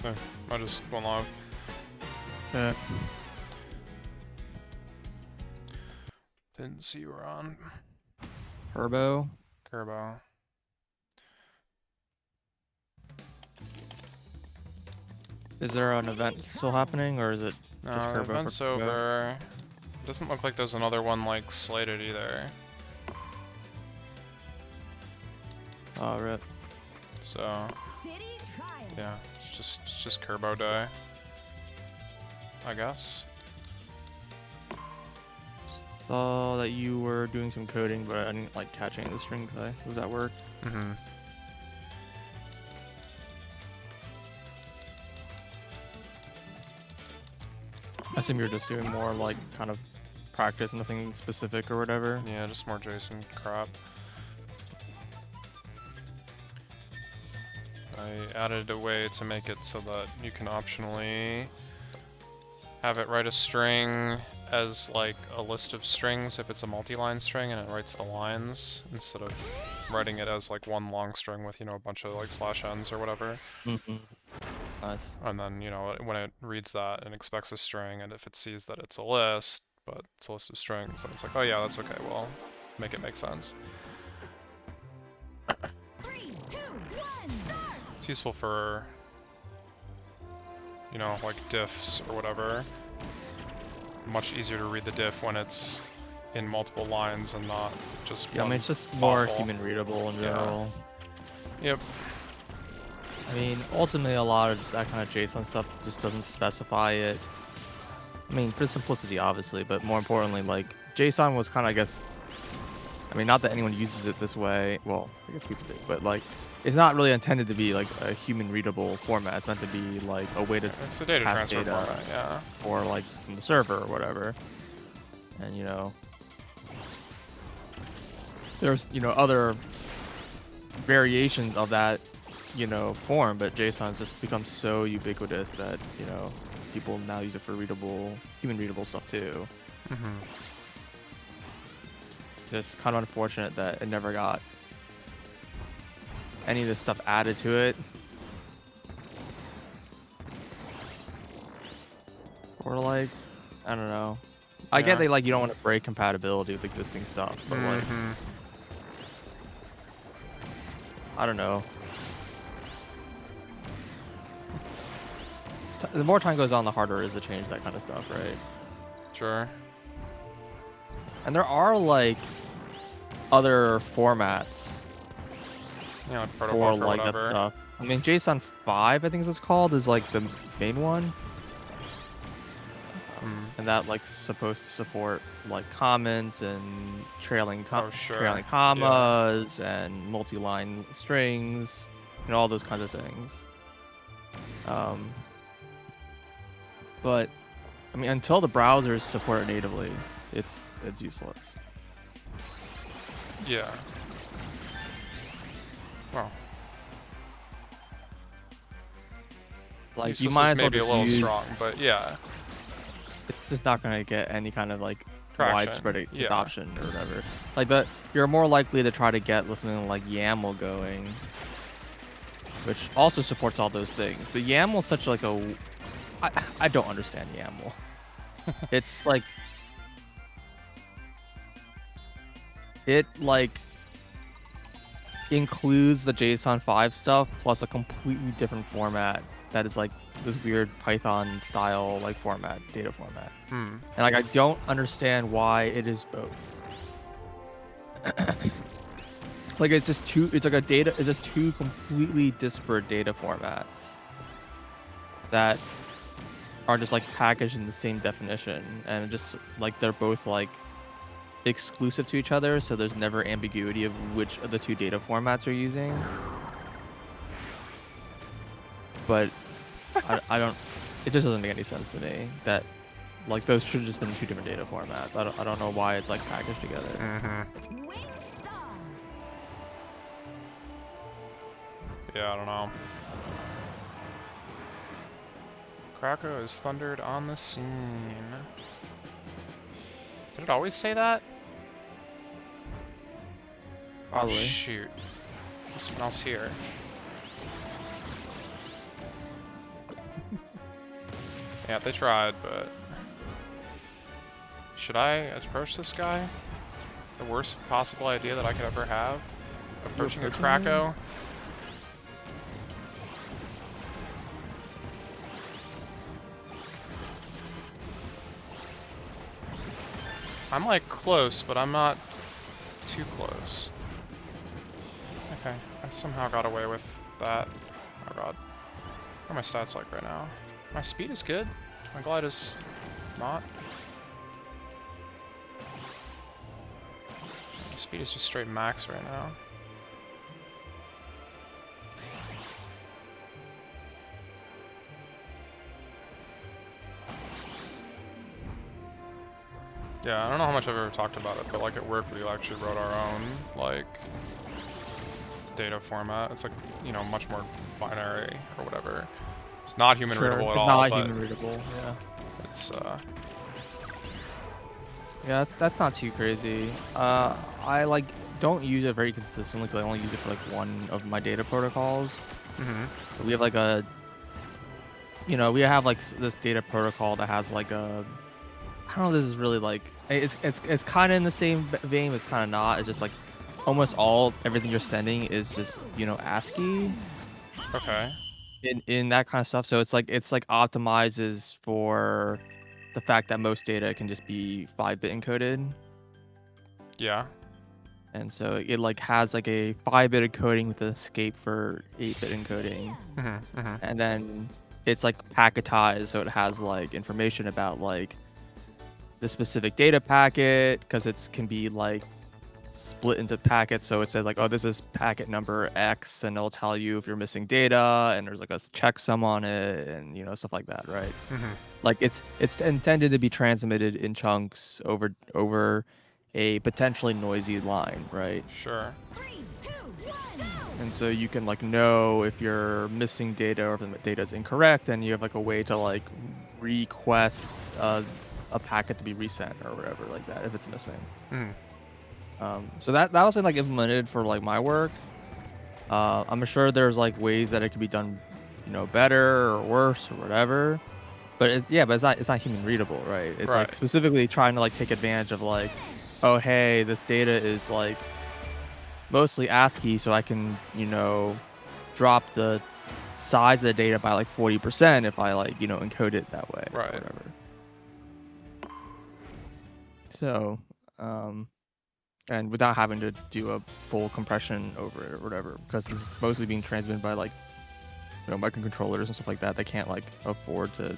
So I just went live. Yeah. Didn't see you were on. Turbo. Kirby. Is there an event still happening, or is it No, just the Turbo for event's Turbo? over. Doesn't look like there's another one like slated either. Oh, rip. So yeah, it's just Kirby Day, I guess. Saw that you were doing some coding, but I didn't like catch any of the strings. I was at work. Mm-hmm. I assume you're just doing more like kind of practice, nothing specific or whatever. Yeah, just more JSON crap. I added a way to make it so that you can optionally have it write a string as like a list of strings if it's a multi-line string, and it writes the lines instead of writing it as like one long string with, you know, a bunch of like /n's or whatever. Mm-hmm. Nice. And then, you know, when it reads that and expects a string, and if it sees that it's a list, but it's a list of strings, then it's like, oh yeah, that's okay, well, make it make sense. 3, 2, 1, start! It's useful for, you know, like diffs or whatever. Much easier to read the diff when it's in multiple lines and not just Yeah, I one mean, it's just more awful. human readable in general. Yep. I mean, ultimately, a lot of that kind of JSON stuff just doesn't specify it. I mean, for simplicity, obviously, but more importantly, like, JSON was kind of, I guess, I mean, not that anyone uses it this way. Well, I guess people do, but, like, it's not really intended to be, like, a human-readable format. It's meant to be, like, a way to It's a data pass transfer data format, yeah. or, like, from the server or whatever. And, you know, there's, you know, other variations of that, you know, form, but JSON just becomes so ubiquitous that, you know, people now use it for readable, human readable stuff too. Mm-hmm. Just kind of unfortunate that it never got any of this stuff added to it. Or like, I don't know. I get Yeah. that, like, you don't want to break compatibility with existing stuff, but like, Mm-hmm. I don't know. The more time goes on, the harder it is to change that kind of stuff, right? Sure. And there are like other formats Yeah, like for protobuf or like that whatever. stuff. I mean, JSON 5, I think is what's called, is like the main one, and that like supposed to support like comments and trailing Sure. commas and multi-line strings and all those kinds of things. But I mean, until the browsers support it natively, it's useless. Yeah. Well, Like, you useless might is as well maybe a just little use, strong, but yeah. it's just not going to get any kind of like Traction. widespread Yeah. adoption or whatever. Like, you're more likely to try to get something like YAML going, which also supports all those things. But YAML is such like a, I don't understand YAML. It's like, it like includes the JSON 5 stuff plus a completely different format that is like this weird Python style like format, data format. And like, I don't understand why it is both. Like, it's just two completely disparate data formats that are just like packaged in the same definition, and just like they're both like exclusive to each other, so there's never ambiguity of which of the two data formats you're using. But I don't, it just doesn't make any sense to me that like those should have just been two different data formats. I don't know why it's like packaged together. Mm-hmm. Wingstar! Yeah, I don't know. Krakow is thundered on the scene. Did it always say that? Probably. Oh, shoot. There's someone else here. Yeah, they tried, but... Should I approach this guy? The worst possible idea that I could ever have? Approaching a approaching him? Krakow? I'm like close, but I'm not too close. Okay, I somehow got away with that. Oh god. What are my stats like right now? My speed is good. My glide is not. My speed is just straight max right now. Yeah, I don't know how much I've ever talked about it, but like at work we actually wrote our own like data format. It's like, you know, much more binary or whatever. It's not human readable at It's all, not but human readable. Yeah. it's Yeah, that's not too crazy. I like don't use it very consistently because I only use it for like one of my data protocols. We have like a, we have like this data protocol that has like a, I don't know. This is really like it's kind of in the same vein. It's kind of not. It's just like almost everything you're sending is just ASCII okay. in that kind of stuff. So it's like optimizes for the fact that most data can just be 5-bit encoded. Yeah. And so it like has like a 5-bit encoding with an escape for 8-bit encoding. And then it's like packetized, so it has like information about like the specific data packet, because it can be like split into packets. So it says like, oh, this is packet number X, and it'll tell you if you're missing data, and there's like a checksum on it, and stuff like that, right? Like it's intended to be transmitted in chunks over a potentially noisy line, right? Sure. 3, 2, 1, go! And so you can like know if you're missing data or if the data is incorrect, and you have like a way to like request a packet to be resent or whatever like that if it's missing. So that was like implemented for like my work. I'm sure there's like ways that it could be done, better or worse or whatever. But it's not human readable, right? It's Right. like specifically trying to like take advantage of like, oh hey, this data is like mostly ASCII, so I can drop the size of the data by like 40% if I like encode it that way, Right. or whatever. So, and without having to do a full compression over it or whatever, because it's mostly being transmitted by like microcontrollers and stuff like that. They can't like afford to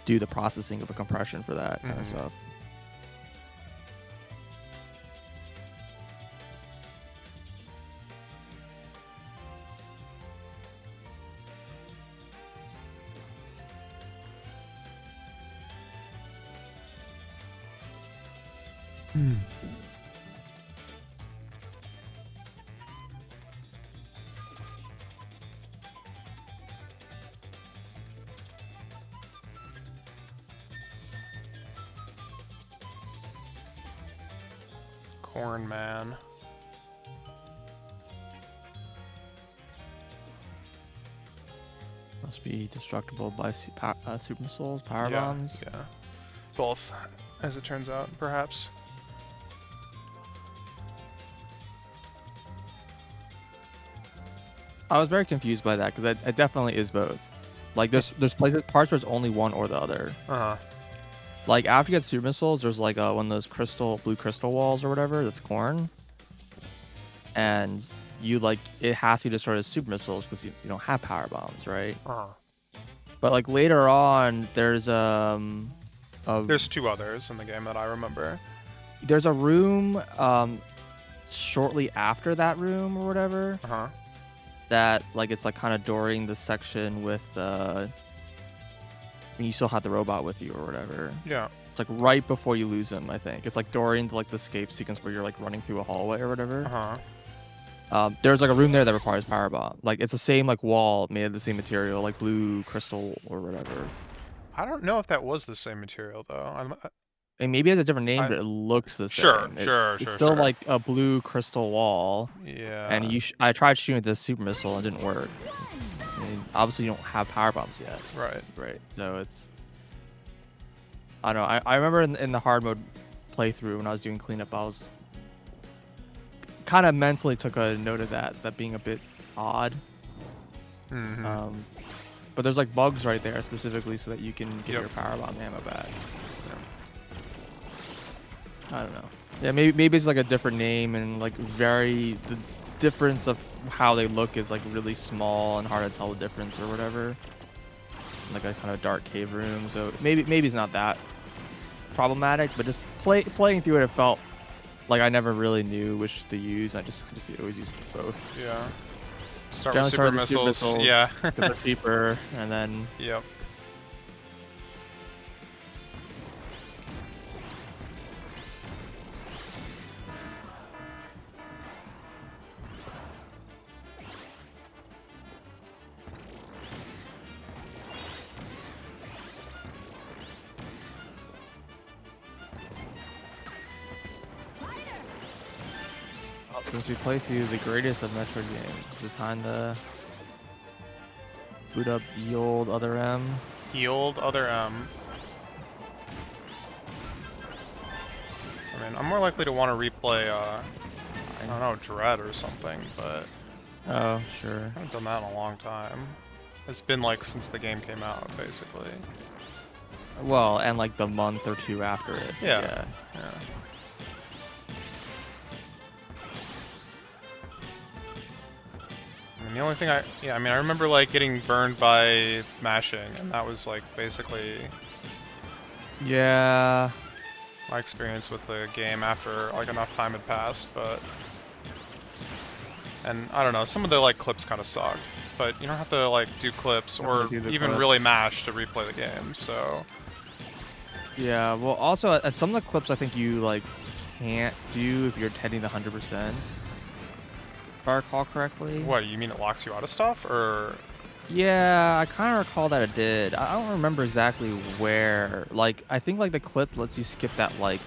do the processing of a compression for that kind of stuff. Corn man. Must be destructible by super missiles, power Yeah, bombs. yeah. Both, as it turns out, perhaps. I was very confused by that because it definitely is both. Like there's parts where it's only one or the other. Like after you get super missiles, there's like one of those blue crystal walls or whatever that's corn, and it has to be destroyed as super missiles because you don't have power bombs, right? But like later on, there's There's two others in the game that I remember. there's a room shortly after that room or whatever that like it's like kind of during the section with when you still have the robot with you or whatever. Yeah. It's like right before you lose him, I think. It's like during like the escape sequence where you're like running through a hallway or whatever. There's like a room there that requires power bomb. Like it's the same like wall made of the same material, like blue crystal or whatever. I don't know if that was the same material though. And maybe it has a different name, but it looks the same. Sure, It's still like a blue crystal wall. Yeah. And I tried shooting the super missile and it didn't work. obviously you don't have power bombs yet. Right. Right. So it's. I don't know. I remember in the hard mode playthrough when I was doing cleanup, I was kind of mentally took a note of that being a bit odd. Mm-hmm. But there's like bugs right there specifically so that you can get Yep. your power bomb ammo back. I don't know. Yeah, maybe it's like a different name and like the difference of how they look is like really small and hard to tell the difference or whatever. Like a kind of dark cave room, so maybe it's not that problematic, but just playing through it felt like I never really knew which to use. I just always use both. Yeah. Start Generally with super with super missiles. Yeah. 'cause they're cheaper, and then Yep. since we play through the greatest of Metroid games, it's the time to boot up the old Other M. Healed other M. I mean, I'm more likely to want to replay, I don't know, Dread or something, but Oh, sure. I haven't done that in a long time. It's been like since the game came out, basically. Well, and like the month or two after it. Yeah. I mean, the only thing I remember like getting burned by mashing, and that was like basically Yeah. my experience with the game after like enough time had passed, but and I don't know, some of the like clips kind of suck, but you don't have to like do clips or do the even really clips. mash to replay the game, so Yeah, well, also at some of the clips, I think you like can't do if you're hitting the 100%. If I recall correctly. what, you mean it locks you out of stuff, or Yeah, I kind of recall that it did. I don't remember exactly where. Like, I think like the clip lets you skip that like.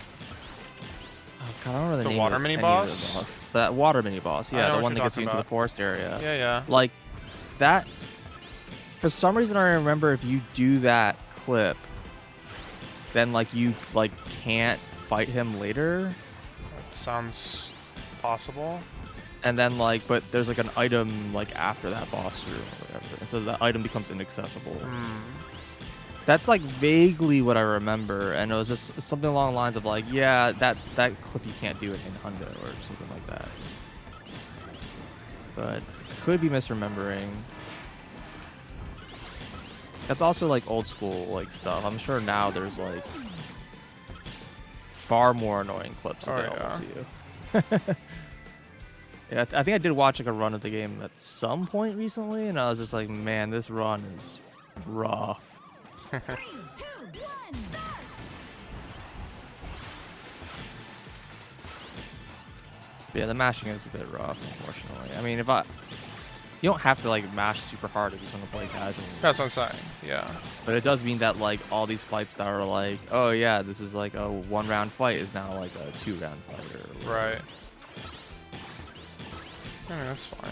Oh God, I don't remember the The name water of mini any of the boss? boss. That water mini boss, I yeah, know the what one you're that gets you talking into the about. forest area. yeah. Like that. For some reason, I remember if you do that clip, then like you like can't fight him later. That sounds possible. And then like, but there's like an item like after that boss room or whatever, and so the item becomes inaccessible. That's like vaguely what I remember, and it was just something along the lines of like, yeah, that clip you can't do it in Hundo or something like that. But could be misremembering. That's also like old school like stuff. I'm sure now there's like far more annoying clips Oh, available yeah. to you. Yeah, I think I did watch like a run of the game at some point recently, and I was just like, man, this run is rough. 3, 2, 1, start! Yeah, the mashing is a bit rough, unfortunately. I mean, you don't have to like mash super hard if you just want to play casually. That's what I'm saying, yeah. But it does mean that like all these fights that are like, oh yeah, this is like a 1-round fight is now like a 2-round fight or whatever. Right. I mean, that's fine.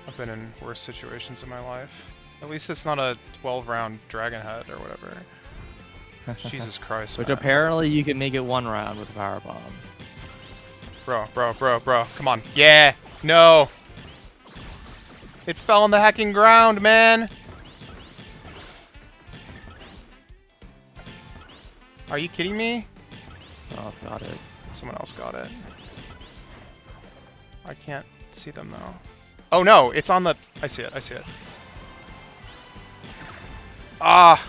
I've been in worse situations in my life. At least it's not a 12-round dragon head or whatever. Jesus Christ, Which man. apparently you can make it 1 round with a power bomb. Bro. Come on. Yeah! No! It fell on the hacking ground, man! Are you kidding me? Oh, it's got it. Someone else got it. I can't see them though. Oh no, it's on the... I see it. Ah!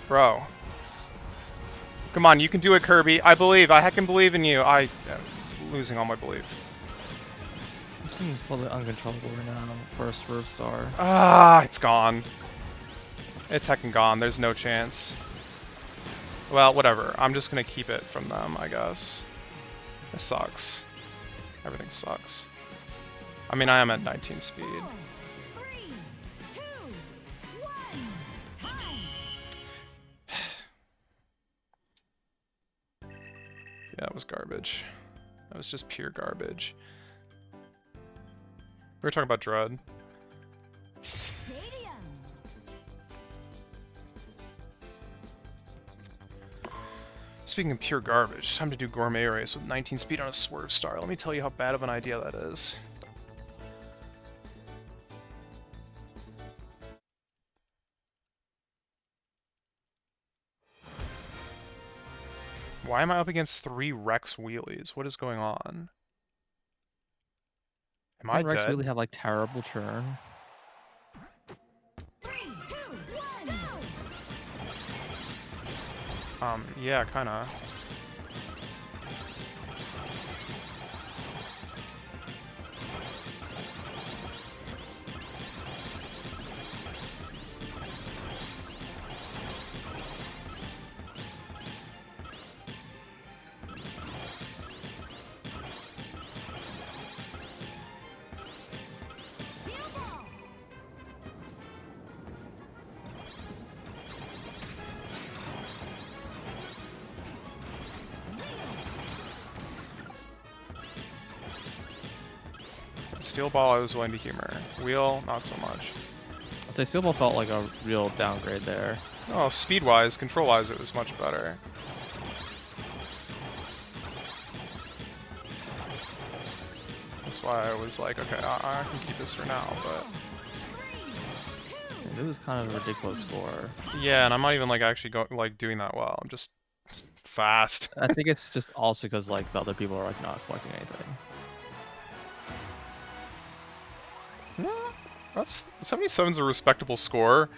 Bro. Come on, you can do it, Kirby. I believe. I can believe in you. I'm losing all my belief. It seems a little bit uncontrollable right now for a Swerve Star. Ah, it's gone. It's heckin' gone. There's no chance. Well, whatever. I'm just gonna keep it from them, I guess. This sucks. Everything sucks. I mean, I am at 19 speed. 3, 2, 1, time! that was garbage. That was just pure garbage. We were talking about Dread. Stadium. Speaking of pure garbage, it's time to do Gourmet Race with 19 speed on a Swerve Star. Let me tell you how bad of an idea that is. Why am I up against 3 Rex wheelies? What is going on? Am I Didn't Rex dead? really have like terrible churn? 3, 2, 1, go. Yeah, kinda. Steel ball. Steel Ball I was willing to humor. Wheel, not so much. I'd say Steel Ball felt like a real downgrade there. Oh, speed-wise, control-wise, it was much better. That's why I was like, okay, I can keep this for now, but... 3, 2, This is kind of a ridiculous score. Yeah, and I'm not even, like, actually doing that well. I'm just fast. I think it's just also because like the other people are like not collecting anything. That's 77's a respectable score.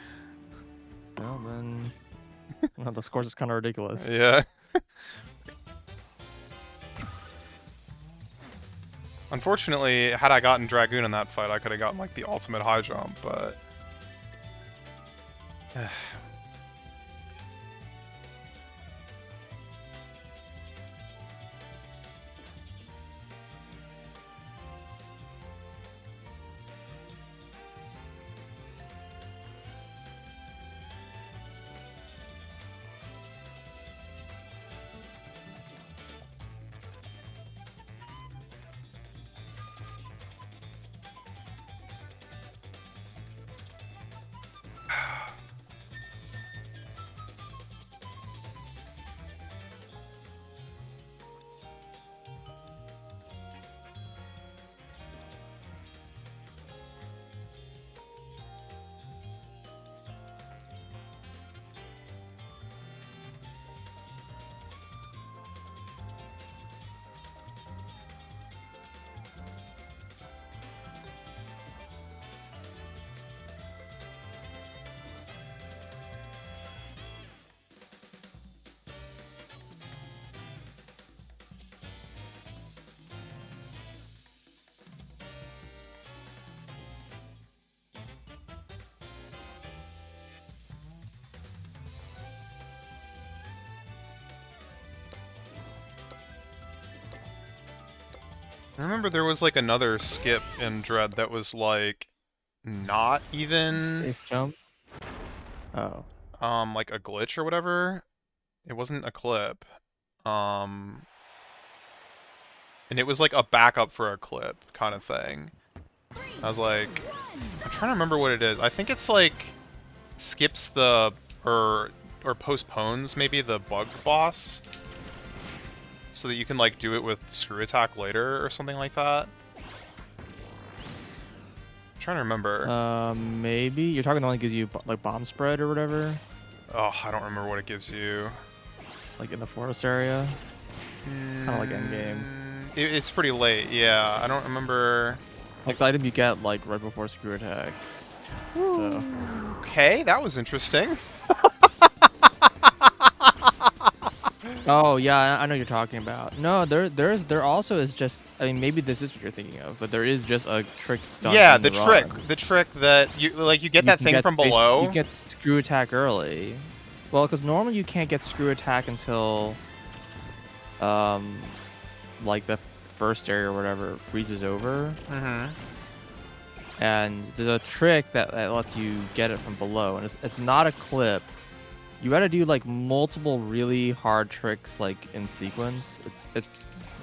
Well then, well, the score's just kind of ridiculous. Yeah. Unfortunately, had I gotten Dragoon in that fight, I could have gotten like the ultimate high jump, but... I remember there was like another skip in Dread that was like not even Space jump. Oh. like a glitch or whatever. It wasn't a clip. And it was like a backup for a clip kind of thing. I was like, I'm trying to remember what it is. I think it's like skips the or postpones maybe the bug boss, so that you can like do it with screw attack later or something like that. I'm trying to remember. Maybe you're talking the one that gives you like bomb spread or whatever, Oh, I don't remember what it gives you. like in the forest area. It's kind of like end game. It's pretty late. Yeah, I don't remember. Like the item you get like right before screw attack. So. Okay, that was interesting. Oh yeah, I know what you're talking about. No, there also is just. I mean, maybe this is what you're thinking of, but there is just a trick. Done Yeah, in the run. trick that you get that can thing get from space- below. You get screw attack early. Well, because normally you can't get screw attack until, like the first area or whatever freezes over. Mm-hmm. And there's a trick that lets you get it from below, and it's not a clip. you gotta do like multiple really hard tricks like in sequence. It's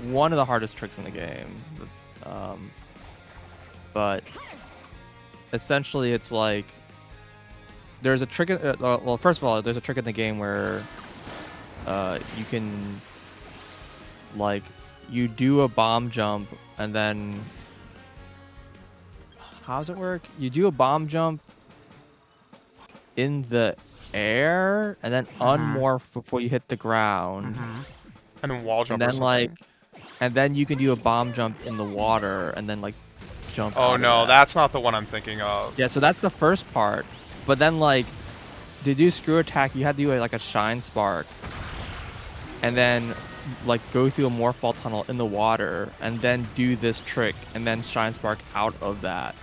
one of the hardest tricks in the game. But essentially it's like there's a trick. Well, first of all, there's a trick in the game where you can like you do a bomb jump and then how does it work? You do a bomb jump in the air and then unmorph before you hit the ground. And then wall jump And or then like something. and then you can do a bomb jump in the water and then like jump Oh out no, of that. that's not the one I'm thinking of. Yeah, so that's the first part. But then like to do screw attack, you had to do like a shine spark. And then like go through a morph ball tunnel in the water and then do this trick and then shine spark out of that.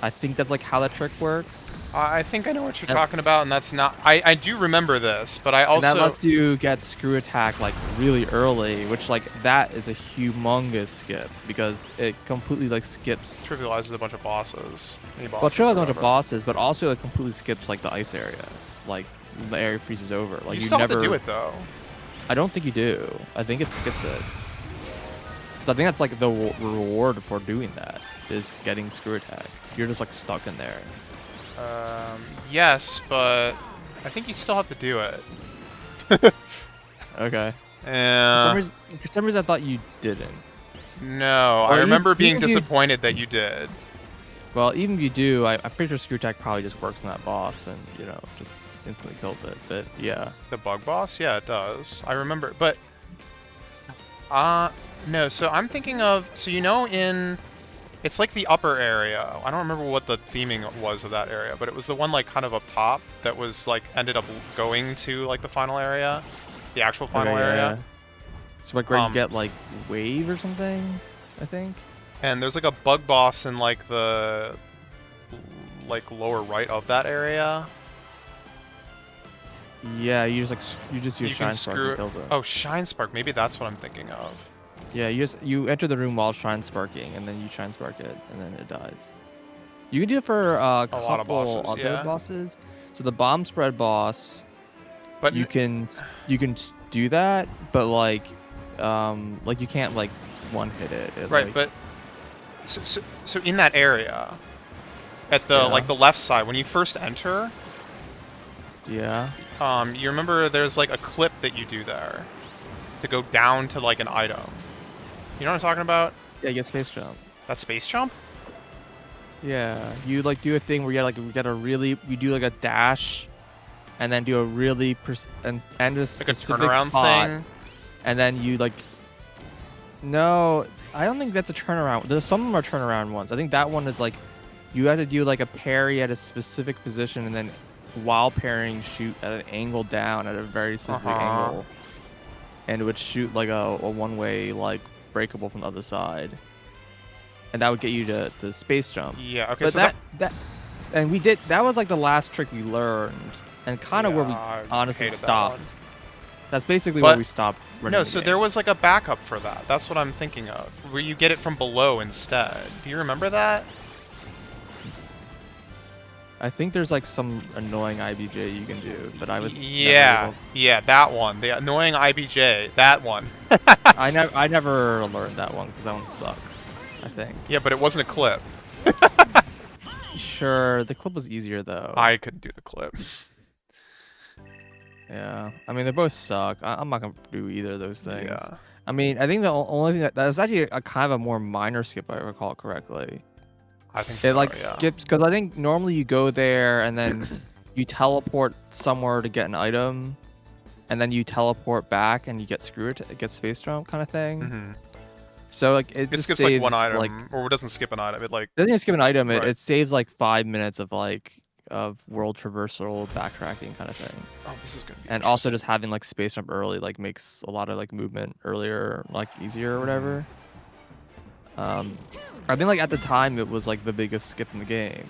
I think that's like how the trick works. I think I know what you're And- talking about, and that's not. I do remember this, but I And that also. lets you get screw attack like really early, which like that is a humongous skip because it completely like skips. Trivializes a bunch of bosses. Mini Well, it bosses shows or a bunch of whatever. bosses, but also it completely skips like the ice area. Like the area freezes over. Like You still never. have to do it though. I don't think you do. I think it skips it. So I think that's like the reward for doing that is getting screw attack. You're just like stuck in there. Yes, but I think you still have to do it. Okay. Yeah. For some reason, I thought you didn't. No, Or I remember being even if you- disappointed that you did. Well, even if you do, I'm pretty sure screw attack probably just works on that boss and just instantly kills it. But yeah. The bug boss? Yeah, it does. I remember, but no. So I'm thinking of it's like the upper area. I don't remember what the theming was of that area, but it was the one like kind of up top that was like ended up going to like the final area, the actual final Okay, yeah, area. yeah. So like where Um, you get like wave or something, I think. And there's like a bug boss in like the like lower right of that area. Yeah, you just use You can shine spark screw and kills it. Oh, Shine Spark. Maybe that's what I'm thinking of. Yeah, you enter the room while shine sparking, and then you shine spark it, and then it dies. You can do it for a couple lot of bosses, other yeah. bosses. So the bomb spread boss, But you can do that, but like you can't like one hit it. right, like, but so in that area, at the Yeah. like the left side, when you first enter, yeah. you remember there's like a clip that you do there to go down to like an item. You know what I'm talking about? Yeah, you get space jump. That space jump? Yeah, you like do a thing where you do like a dash, and then do a really and a Like a specific turnaround spot, thing? and then you like. No, I don't think that's a turnaround. There's some of them are turnaround ones. I think that one is like, you have to do like a parry at a specific position, and then while parrying, shoot at an angle down at a very specific angle, and it would shoot like a one-way like breakable from the other side, and that would get you to space jump. Yeah, okay, But so that was like the last trick we learned, and kind of where we Yeah, I honestly hated that stopped. one. That's basically But- where we stopped. running No, the so game. there was like a backup for that. That's what I'm thinking of. Where you get it from below instead. Do you remember that? I think there's like some annoying IBJ you can do, but I was Yeah, yeah, that one. The annoying IBJ. That one. I never learned that one because that one sucks. I think. Yeah, but it wasn't a clip. Sure, the clip was easier though. I couldn't do the clip. Yeah, I mean they both suck. I'm not gonna do either of those things. Yeah. I mean, I think the only thing that was actually a kind of a more minor skip, if I recall correctly. I think It so, like yeah. skips because I think normally you go there and then you teleport somewhere to get an item, and then you teleport back and you get screwed, get space jump kind of thing. Mm-hmm. So like it It just skips saves, like one item, like, or it doesn't skip an item. It like it doesn't even skip an item. Right. It saves like 5 minutes of world traversal backtracking kind of thing. oh, this is gonna be. And also just having like space jump early like makes a lot of like movement earlier like easier or whatever. I think like at the time it was like the biggest skip in the game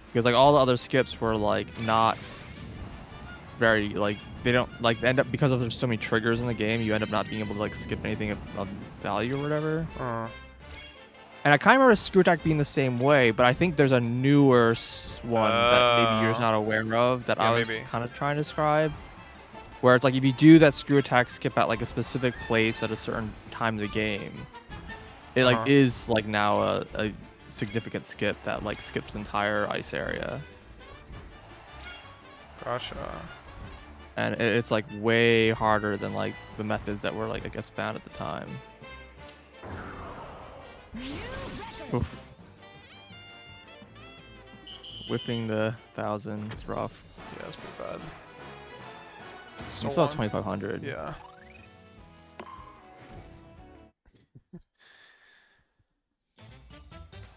because like all the other skips were like not very like they don't like end up because of there's so many triggers in the game you end up not being able to like skip anything of value or whatever. And I kind of remember Screw Attack being the same way, but I think there's a newer one that maybe you're just not aware of that Yeah, I was maybe. kind of trying to describe. Where it's like if you do that Screw Attack skip at like a specific place at a certain time of the game, it like Uh-huh. is like now a significant skip that like skips the entire ice area. Gotcha. And it's like way harder than like the methods that were like I guess found at the time. Oof. Whipping the 1,000 is rough. Yeah, that's pretty bad. You Still still have won. 2,500. Yeah.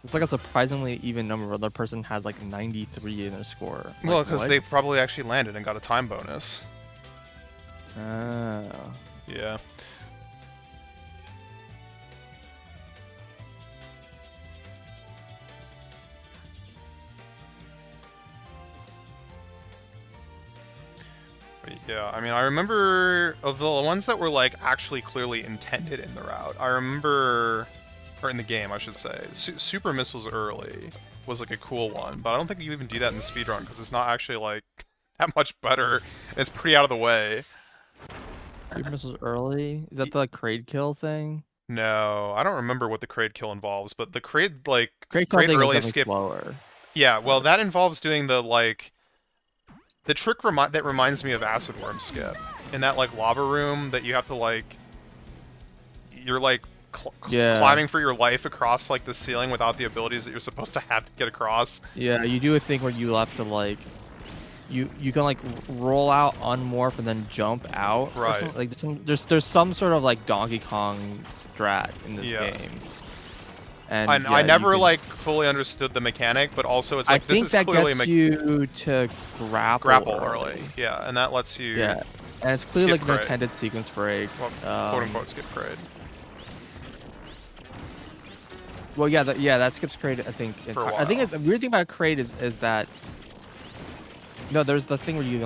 It's like a surprisingly even number. The other person has like 93 in their score. Well, Like, because what? they probably actually landed and got a time bonus. Oh. Yeah. But yeah, I mean, I remember of the ones that were like actually clearly intended in the route. I remember, or in the game, I should say, Super Missiles Early was like a cool one, but I don't think you even do that in the speedrun because it's not actually like that much better. It's pretty out of the way. Super Missiles Early? Is that the like, Kraid kill thing? No, I don't remember what the Kraid kill involves, but the Kraid like Kraid kill Kraid thing is early definitely skip. slower. Yeah, well, that involves doing the like the trick that reminds me of Acid Worm skip in that like lava room that you have to like you're like Yeah. climbing for your life across like the ceiling without the abilities that you're supposed to have to get across. Yeah, you do a thing where you have to like you can like roll out, unmorph, and then jump out. or Right. something. Like there's some sort of like Donkey Kong strat in this Yeah. game. And I yeah, never you can, like fully understood the mechanic, but also it's like I this think is that clearly gets you to grapple early. Yeah, and that lets you Yeah, and it's clearly like skip an Kraid. intended sequence break. Well, quote unquote skip Kraid. Well, yeah, that skips Kraid. I think. For a I think while. the weird thing about Kraid is that no, there's the thing where you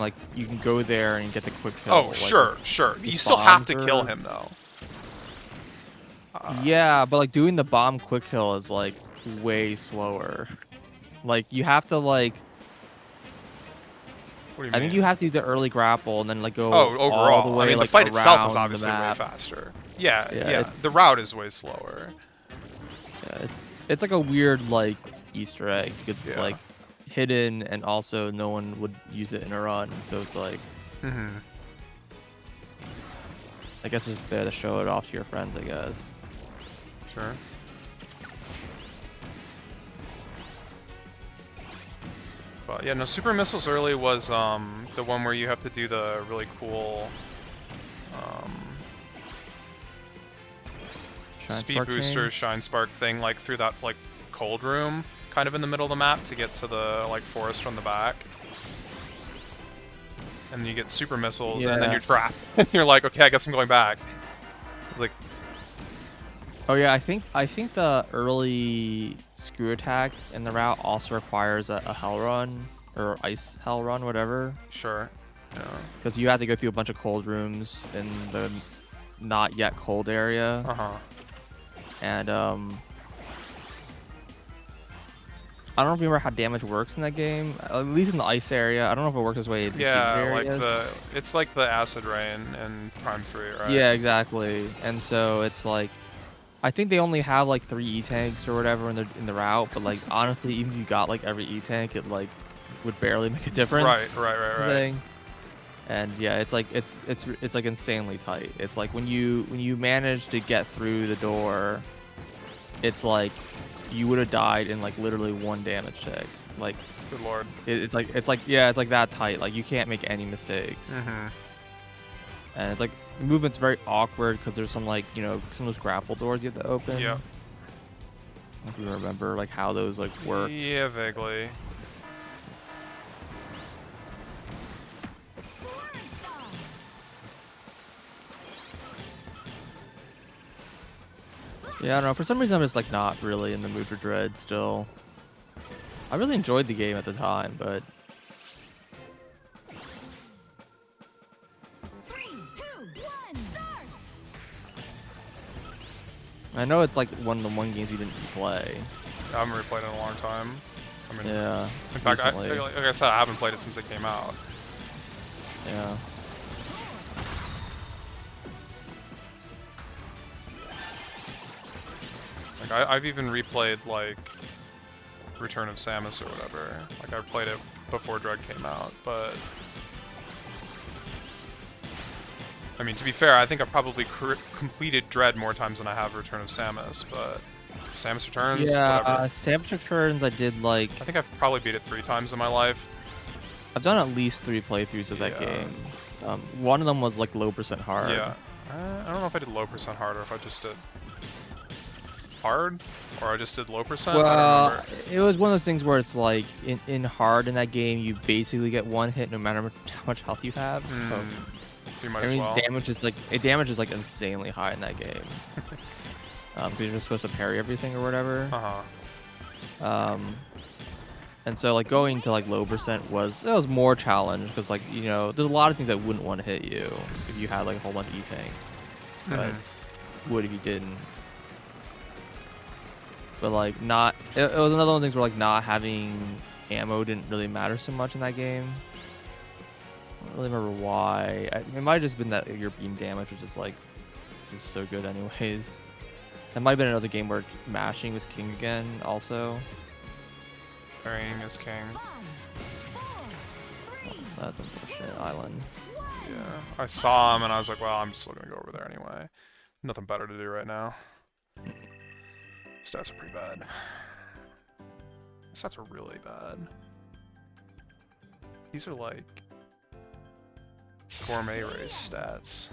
can go there and get the quick kill. Oh, like, sure. with You still have to bombs kill or- him though. Yeah, but like doing the bomb quick kill is like way slower. Like you have to like What do you I mean? think you have to do the early grapple and then like go Oh, overall. all the way I mean, like the fight itself is around obviously the way map. faster. Yeah, Yeah, yeah. The route is way slower. Yeah, it's like a weird like Easter egg because it's Yeah. like hidden and also no one would use it in a run. So it's like Mm-hmm. I guess it's just there to show it off to your friends, I guess. Sure. But yeah, no, Super Missiles Early was the one where you have to do the really cool Shine speed Spark booster chain? shine spark thing like through that like cold room kind of in the middle of the map to get to the like forest from the back. And then you get super missiles and then Yeah. you're trapped. And you're like, okay, I guess I'm going back. It's like Oh yeah, I think the early screw attack in the route also requires a hell run or ice hell run, whatever. sure. Yeah. Because you have to go through a bunch of cold rooms in the not yet cold area. Uh-huh. And I don't know if you remember how damage works in that game. At least in the ice area. I don't know if it works this way in the heated Yeah, like areas. it's like the acid rain in Prime 3, right? Yeah, exactly. And so it's like, I think they only have like 3 E-tanks or whatever in the route. But like honestly, even if you got like every E-tank, it like would barely make a difference. Right. Thing. And yeah, it's like it's like insanely tight. It's like when you manage to get through the door, it's like you would have died in like literally 1 damage check. Like Good lord. it's like yeah, it's like that tight. Like you can't make any mistakes. Mm-hmm. And it's like movement's very awkward because there's some like some of those grapple doors you have to open. Yeah. If you remember like how those like worked. Yeah, vaguely. Yeah, I don't know. For some reason, I'm just like not really in the mood for Dread still. I really enjoyed the game at the time, but 3, 2, 1, start! I know it's like one of the one games you didn't play. I haven't replayed it in a long time. I mean, Yeah. in fact, recently. like I said, I haven't played it since it came out. Yeah. Like I've even replayed like Return of Samus or whatever. Like I played it before Dread came out, but I mean, to be fair, I think I've probably completed Dread more times than I have Return of Samus, but Samus Returns, Yeah, whatever. Samus Returns I did like... I think I've probably beat it 3 times in my life. I've done at least 3 playthroughs of that Yeah. game. One of them was like low percent hard. Yeah. I don't know if I did low percent hard or if I just did hard, or I just did low percent. I don't Well, remember. it was one of those things where it's like, in hard in that game, you basically get one hit no matter how much health you have. So, You might I as mean, well. damage is like insanely high in that game. Because you're just supposed to parry everything or whatever. Uh-huh. And so like going to like low percent was more challenge because like there's a lot of things that wouldn't want to hit you if you had like a whole bunch of E-tanks, but would if you didn't. But like not, it was another one of those things where like not having ammo didn't really matter so much in that game. I don't really remember why. It might have just been that your beam damage was just so good anyways. That might have been another game where mashing was king again also. Parrying is king. That's unfortunate. Island. Yeah. I saw him and I was like, well, I'm still gonna go over there anyway. Nothing better to do right now. Stats are pretty bad. Stats are really bad. These are like gourmet race stats.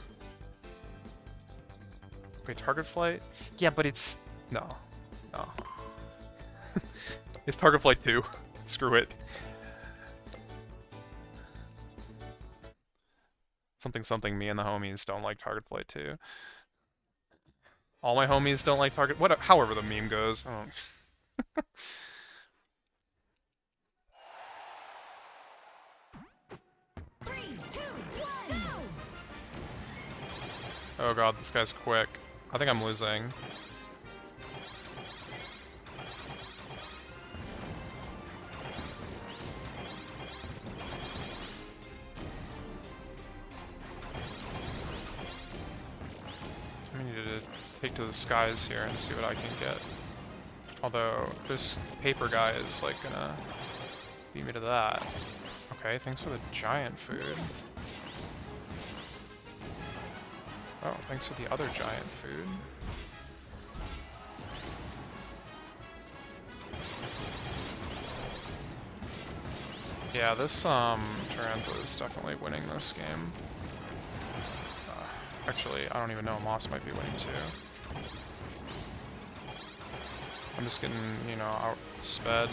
Wait, target flight? Yeah, but it's... No. No. It's target flight 2. Screw it. Something me and the homies don't like target flight 2. All my homies don't like target... however the meme goes. I don't... Oh god, this guy's quick. I think I'm losing. I need to take to the skies here and see what I can get. Although, this paper guy is like gonna beat me to that. Okay, thanks for the giant food. Oh, thanks for the other giant food. Yeah, this Taranza is definitely winning this game. Actually, I don't even know. Moss might be winning too. I'm just getting, out sped.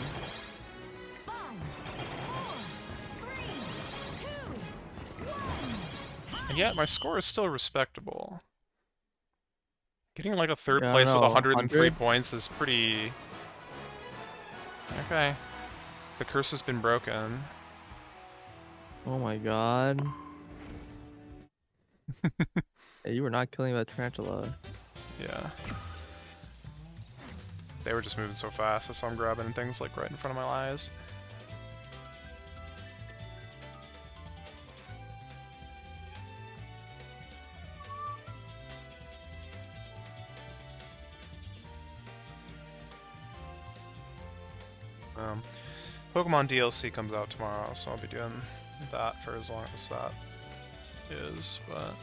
And yet, my score is still respectable. Getting like a third place with 103 points is pretty... Okay. The curse has been broken. Oh my god. Hey, you were not killing that tarantula. Yeah. They were just moving so fast, I saw them grabbing things like right in front of my eyes. Pokemon DLC comes out tomorrow, so I'll be doing that for as long as that is, but...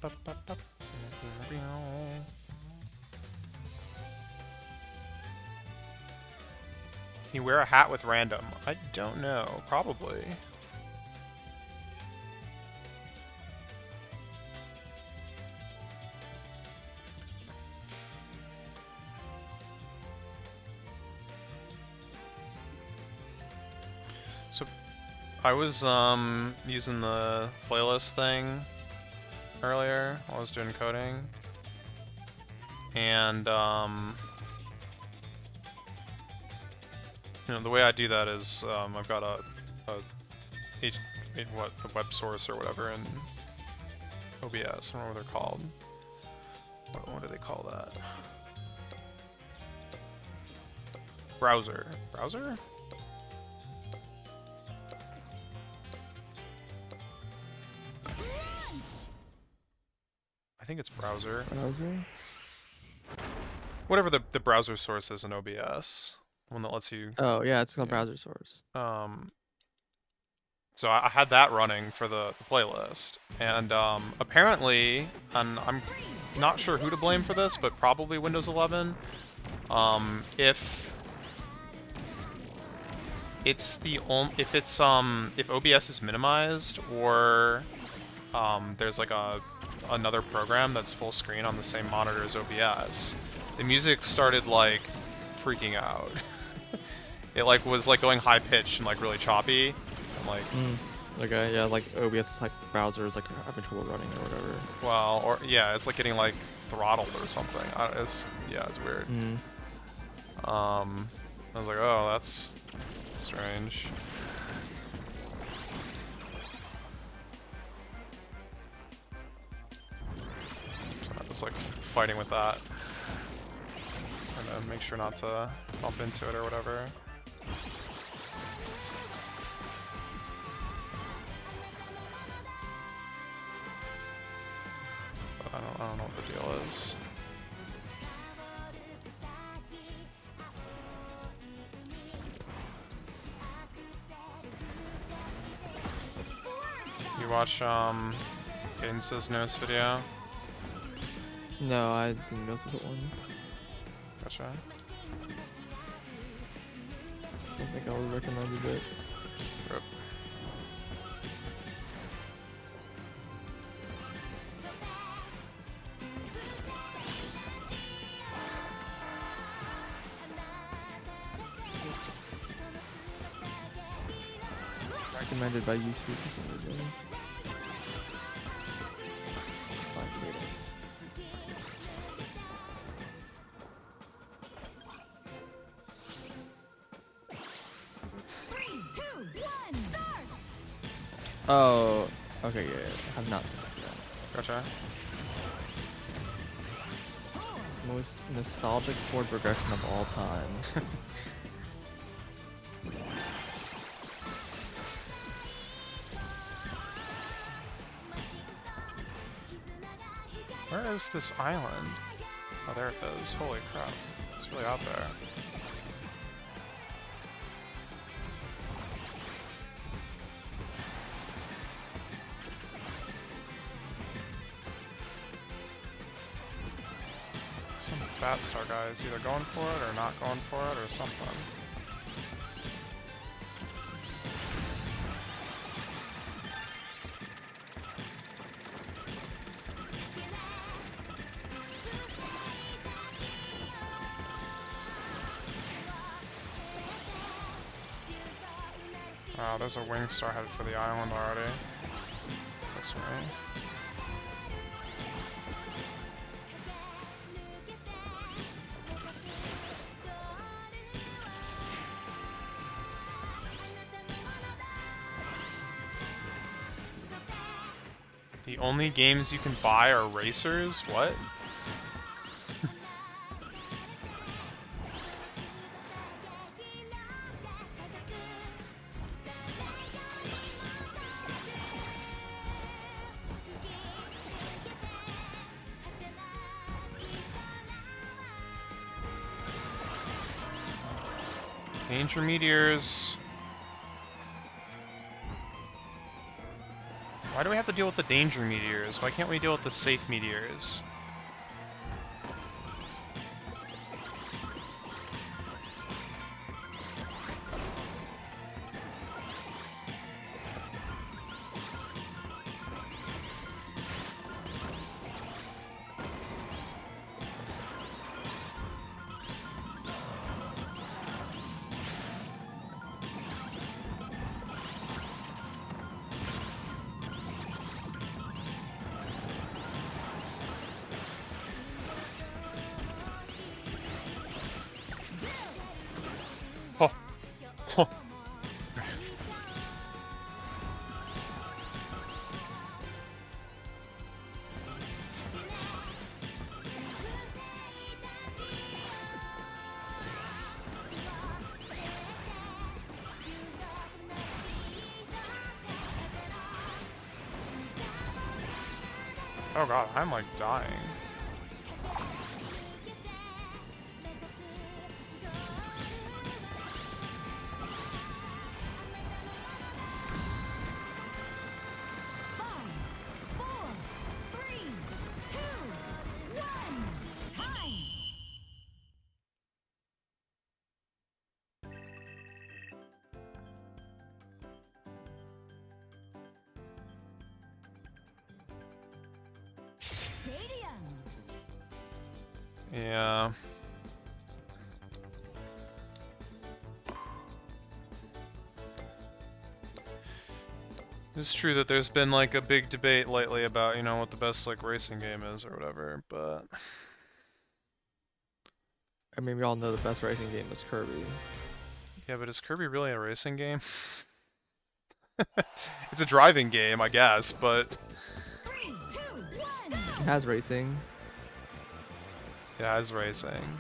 Can you wear a hat with random? I don't know. Probably. So, I was using the playlist thing earlier while I was doing coding, and you know, the way I do that is I've got a web source or whatever in OBS. I don't know what they're called. What do they call that? Browser. Browser? I think it's browser. Browser? Whatever the browser source is in OBS. One that lets you... Oh, yeah, it's called browser source. So I had that running for the playlist. And apparently, and I'm not sure who to blame for this, but probably Windows 11. If it's if OBS is minimized or there's like another program that's full screen on the same monitor as OBS, the music started like freaking out. It like was like going high pitched and like really choppy and like Okay, yeah, like OBS like browsers like having trouble running or whatever. well, or yeah, it's like getting like throttled or something. It's weird. I was like, oh, that's strange. So I was like fighting with that, trying to make sure not to bump into it or whatever. But I don't know what the deal is. You watch Cadence's newest video? No, I didn't go through that one. Gotcha. I don't think I would recommend it. Rip. Recommended by YouTube for some reason. By Cadence. Oh, okay, yeah, I have not seen this yet. Gotcha. Most nostalgic chord progression of all time. Where is this island? Oh, there it is. Holy crap. It's really out there. Some Batstar guy is either going for it or not going for it or something. Wow, there's a wing star headed for the island already. That's right. The only games you can buy are racers? What? Danger meteors. Why do we have to deal with the danger meteors? Why can't we deal with the safe meteors? Oh. Oh. Oh god, I'm like dying. Yeah. It's true that there's been like a big debate lately about, you know, what the best like racing game is or whatever, but I mean, we all know the best racing game is Kirby. yeah, but is Kirby really a racing game? It's a driving game, I guess, but 3, 2, 1. It has racing. yeah, it's racing.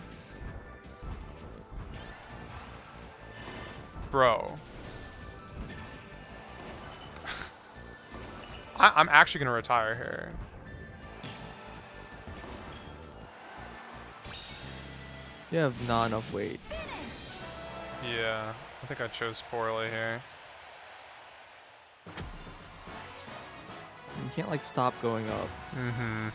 Bro. I'm actually gonna retire here. You have not enough weight. Yeah, I think I chose poorly here. You can't like stop going up. Mm-hmm.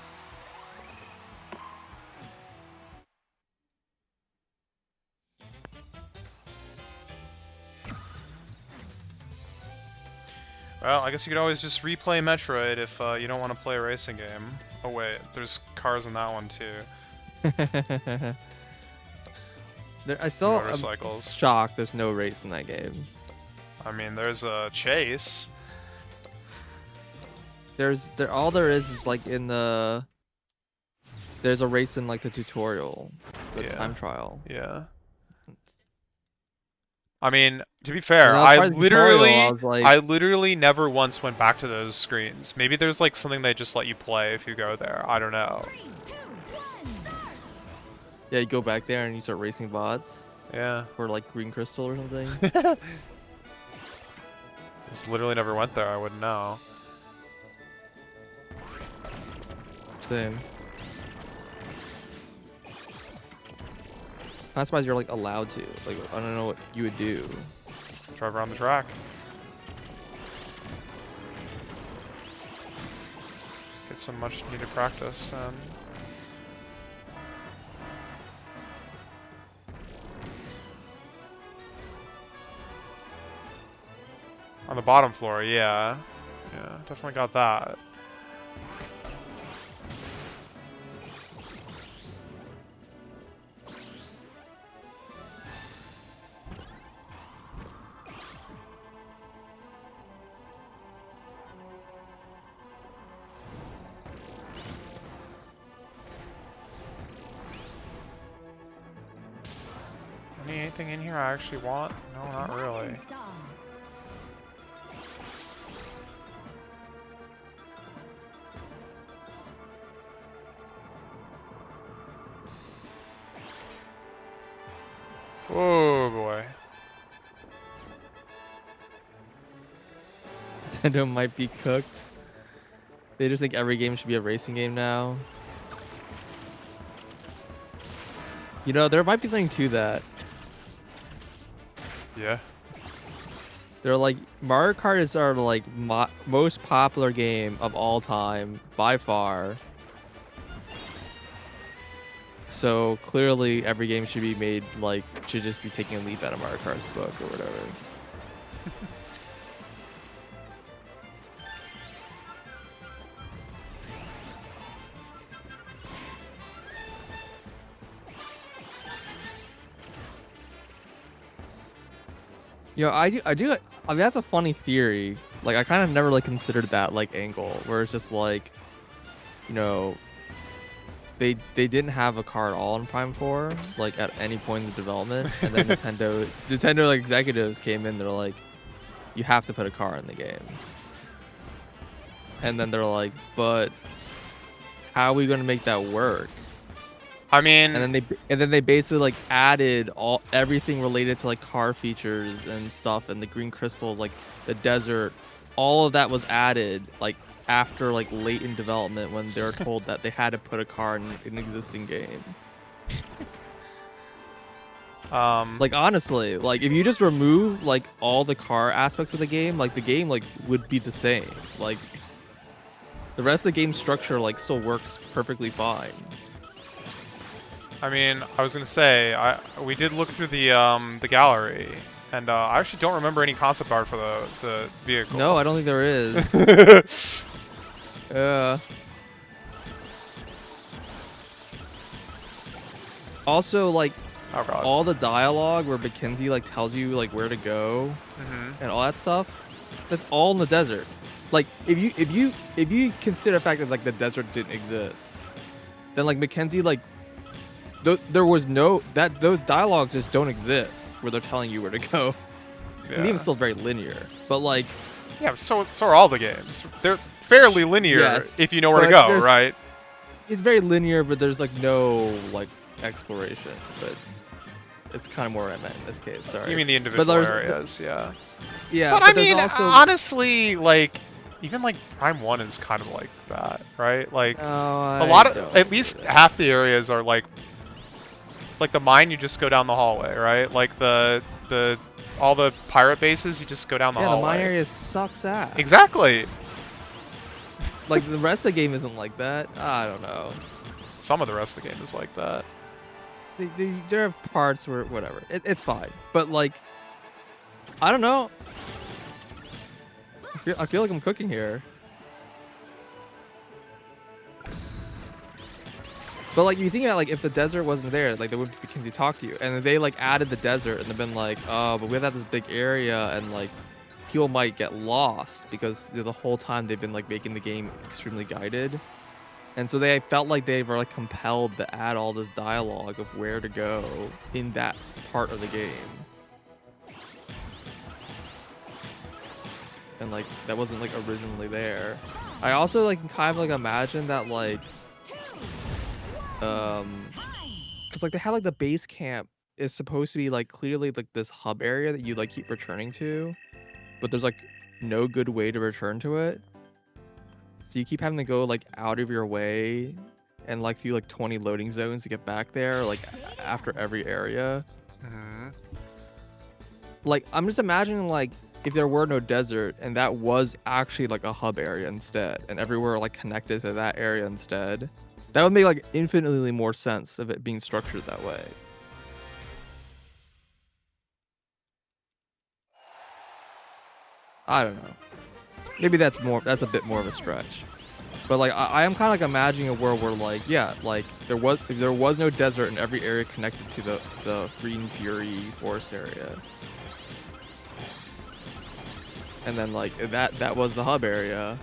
Well, I guess you could always just replay Metroid if you don't want to play a racing game. Oh wait, there's cars in that one too. I still am Motorcycles. shocked there's no race in that game. I mean, there's a chase. All there is like in the there's a race in like the tutorial, the Yeah. time trial. Yeah. I mean, to be fair, When I was I part of the tutorial, literally, I was like- I literally never once went back to those screens. Maybe there's like something they just let you play if you go there. I don't know. 3, 2, 1, start. Yeah, you go back there and you start racing bots Yeah. for like green crystal or something. Just literally never went there. I wouldn't know. Same. I'm not surprised you're like allowed to. Like, I don't know what you would do. Drive around the track. Get some much needed practice and on the bottom floor, yeah. Yeah, definitely got that. Anything in here I actually want? No, not really. Install. Oh boy. Nintendo might be cooked. They just think every game should be a racing game now. You know, there might be something to that. Yeah. They're like Mario Kart is our like most popular game of all time by far. So clearly, every game should be made like should just be taking a leaf out of Mario Kart's book or whatever. I mean, that's a funny theory. Like, I kind of never like considered that like angle, where it's just like, you know, they didn't have a car at all in Prime 4, like at any point in the development, and then Nintendo like executives came in, they're like, you have to put a car in the game, and then they're like, but how are we gonna make that work? I mean, And then they basically like added everything related to like car features and stuff, and the green crystals, like the desert, all of that was added like after like late in development when they were told that they had to put a car in an existing game. Like honestly, like if you just remove like all the car aspects of the game, like the game like would be the same. Like the rest of the game structure like still works perfectly fine. I mean, I was gonna say, we did look through the gallery, and I actually don't remember any concept art for the vehicle. No, I don't think there is. Also, like, Oh god. all the dialogue where Mackenzie like tells you like where to go and all that stuff, that's all in the desert. Like, if you consider the fact that like the desert didn't exist, then like Mackenzie like there was no those dialogues just don't exist where they're telling you where to go. Yeah. And even still very linear, but like Yeah, so are all the games. They're fairly linear Yes, if you know where to but go, right? it's very linear, but there's like no like exploration. But it's kind of more what I meant in this case. Sorry. You mean the individual there's- areas, yeah. Yeah, But I there's mean, also, honestly, like, even like Prime 1 is kind of like that, right? Like, No, a lot of, at least half the areas are like the mine, you just go down the hallway, right? Like all the pirate bases, you just go down the hallway. the mine area sucks ass. Exactly. Like the rest of the game isn't like that. I don't know. Some of the rest of the game is like that. There are parts where whatever. It's fine, but like, I don't know. I feel like I'm cooking here. But like, you think about like if the desert wasn't there, like they would Mackenzie talk to you, and they like added the desert, and they've been like, oh, but we have this big area, and like people might get lost because the whole time they've been like making the game extremely guided, and so they felt like they were like compelled to add all this dialogue of where to go in that part of the game, and like that wasn't like originally there. I also like kind of like imagine that like. Because like they have like the base camp is supposed to be like clearly like this hub area that you like keep returning to, but there's like no good way to return to it, so you keep having to go like out of your way and like through like 20 loading zones to get back there, like after every area. Like I'm just imagining like if there were no desert and that was actually like a hub area instead, and everywhere like connected to that area instead. That would make like infinitely more sense of it being structured that way. I don't know. Maybe that's a bit more of a stretch. But like I am kind of like imagining a world where like if there was no desert in every area connected to the Green Fury forest area. And then like that was the hub area.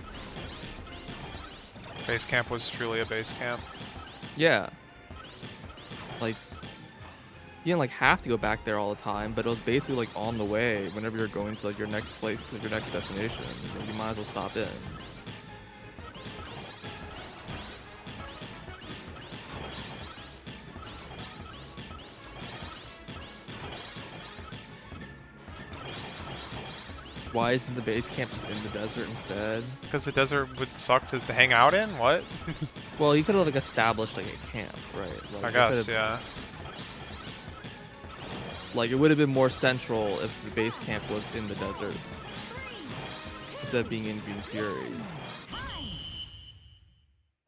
Base camp was truly a base camp. Yeah. Like, you didn't like have to go back there all the time, but it was basically like on the way whenever you're going to like your next place, like your next destination. You might as well stop in. Why isn't the base camp just in the desert instead? Because the desert would suck to hang out in? What? Well, you could have like established like a camp, right? Like, I guess, yeah. Like it would have been more central if the base camp was in the desert. instead of being in Green Fury.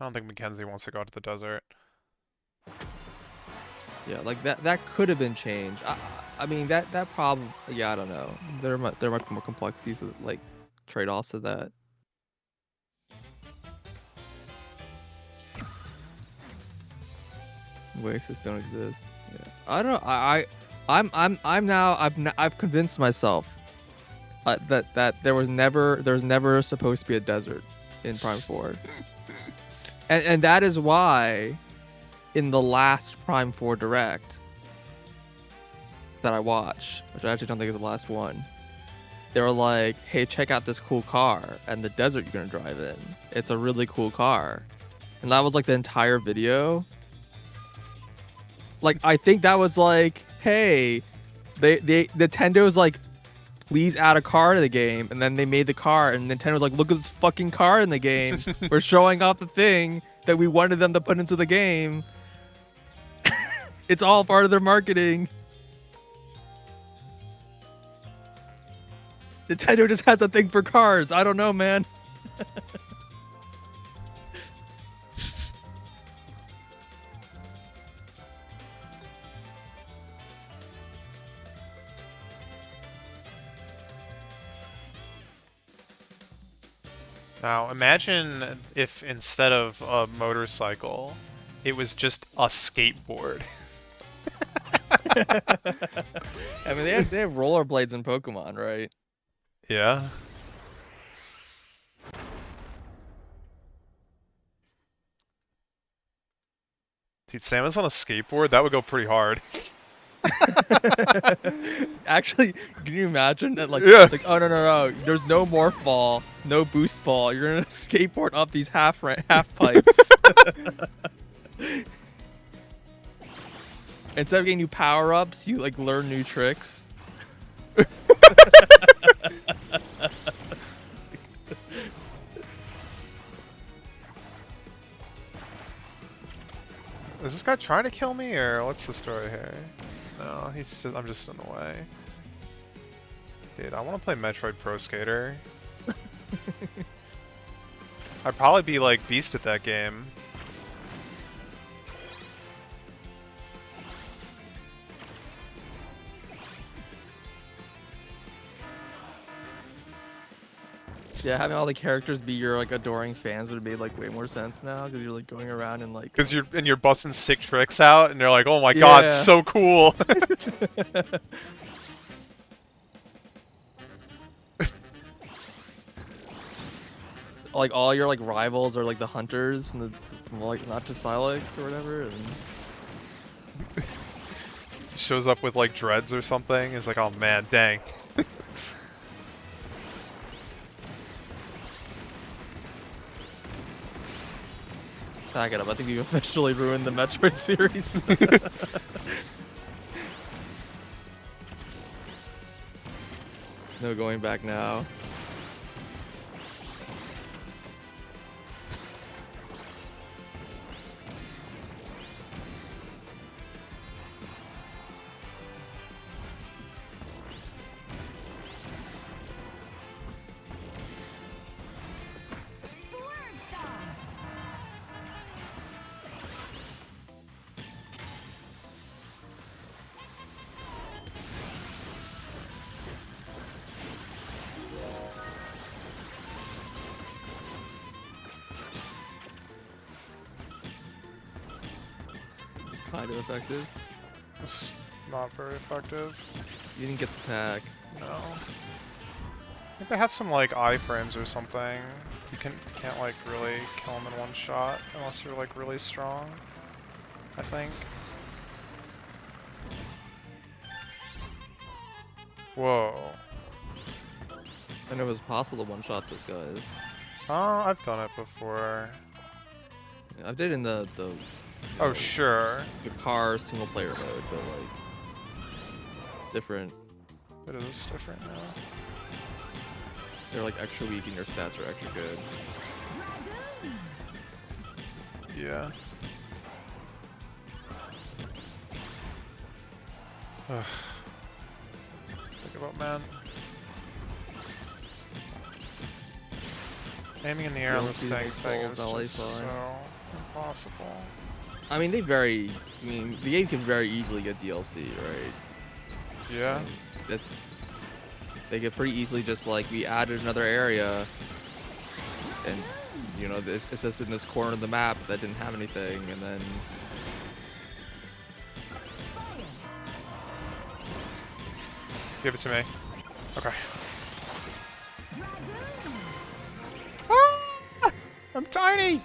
I don't think Mackenzie wants to go out to the desert. Yeah, like that could have been changed. I mean that problem. Yeah, I don't know. There might be more complexities, like trade-offs to that. Oasis don't exist. Yeah, I don't know. I've convinced myself that there's never supposed to be a desert in Prime 4, and that is why in the last Prime 4 Direct that I watched, which I actually don't think is the last one, they were like, "Hey, check out this cool car and the desert you're gonna drive in. It's a really cool car," and that was like the entire video. Like, I think that was like, hey, Nintendo's like, please add a car to the game, and then they made the car, and Nintendo's like, look at this fucking car in the game. We're showing off the thing that we wanted them to put into the game. It's all part of their marketing. Nintendo just has a thing for cars. I don't know, man. Now, imagine if instead of a motorcycle, it was just a skateboard. I mean, they have rollerblades in Pokemon, right? Yeah. Dude, Samus on a skateboard? That would go pretty hard. Actually, can you imagine that? Like, Yeah. it's like, oh no, there's no morph ball, no boost ball. You're gonna skateboard up these half pipes. Instead of getting new power ups, you like learn new tricks. Is this guy trying to kill me, or what's the story here? No, I'm just in the way. Dude, I want to play Metroid Pro Skater. I'd probably be like beast at that game. Yeah, having all the characters be your like adoring fans would make like way more sense now because you're like going around and like. Because you're busting sick tricks out, and they're like, "Oh my god, so cool!" Like all your like rivals are like the hunters from like not just Silex or whatever. And... Shows up with like dreads or something. It's like, oh man, dang. Back it up. I think you officially ruined the Metroid series. No going back now. Kind of effective. It's not very effective. You didn't get the pack. No. I think they have some like iframes or something. You can't like really kill them in one shot unless you're like really strong. I think. Whoa. And it was possible to one-shot those guys. Oh, I've done it before. Yeah, I did in the Oh, sure. the car single player mode, but like different. It is different now. They're like extra weak and your stats are extra good. Yeah. Ugh. Think about man. Aiming in the air on the DLC stang makes thing all is ballet just fine. so impossible. I mean, I mean, the game can very easily get DLC, right? Yeah. That's. They could pretty easily just like we added another area, and you know it's just in this corner of the map that didn't have anything, and then. Give it to me. Okay. Dragoon. Ah! I'm tiny!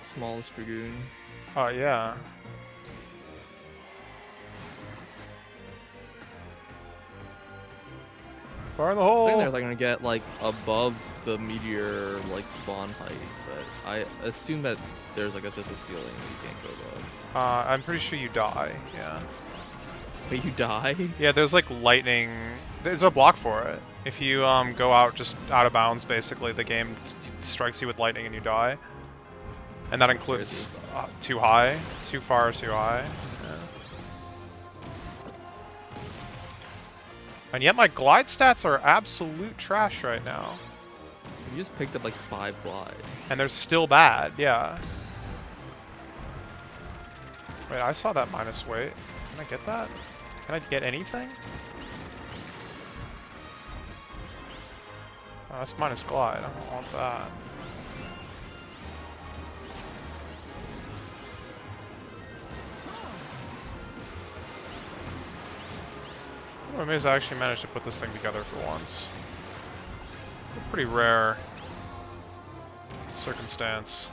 Smallest dragoon. Oh, yeah. Fire in the I think hole! they're like gonna get like above the meteor like spawn height, but I assume that there's like just a ceiling that you can't go above. I'm pretty sure you die, yeah. But you die? Yeah, there's like lightning. There's a block for it. If you go out just out of bounds, basically, the game strikes you with lightning and you die. And that includes too high, too far, too high. Yeah. And yet my glide stats are absolute trash right now. You just picked up like 5 glide. And they're still bad, yeah. Wait, I saw that minus weight. Can I get that? Can I get anything? Oh, that's minus glide. I don't want that. I'm amazed I actually managed to put this thing together for once. A pretty rare circumstance.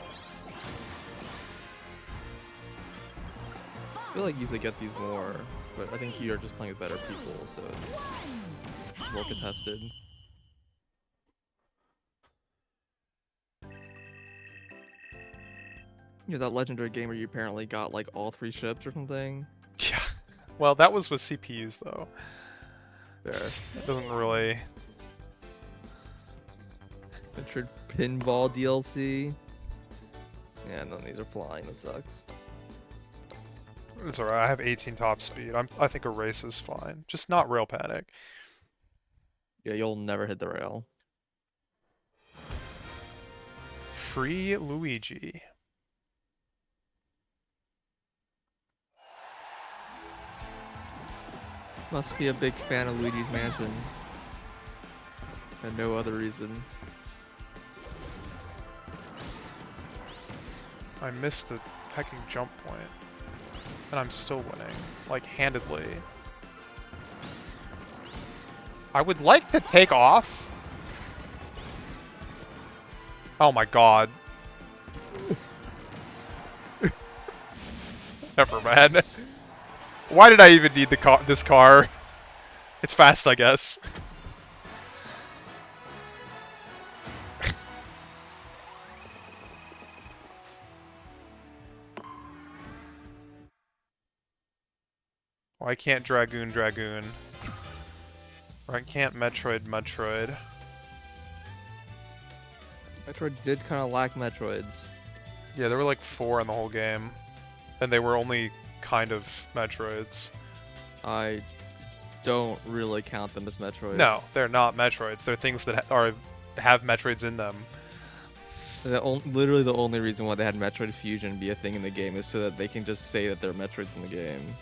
I feel like you usually get these more, but I think you're just playing with better people, so it's more contested. You're that legendary gamer you apparently got like all 3 ships or something. Yeah. Well, that was with CPUs though. Fair. That doesn't really. Entered pinball DLC. Yeah, none of these are flying. That sucks. It's alright. I have 18 top speed. I think a race is fine. Just not rail panic. Yeah, you'll never hit the rail. Free Luigi. Must be a big fan of Luigi's Mansion. And no other reason. I missed the hecking jump point. And I'm still winning. Like, handedly. I would like to take off. Oh my god. Never mind. Why did I even need this car? It's fast, I guess. Well, I can't Dragoon. Or I can't Metroid. Metroid did kind of lack Metroids. Yeah, there were like 4 in the whole game. And they were only kind of Metroids. I don't really count them as Metroids. No, they're not Metroids. They're things that have Metroids in them. Literally the only reason why they had Metroid Fusion be a thing in the game is so that they can just say that they're Metroids in the game.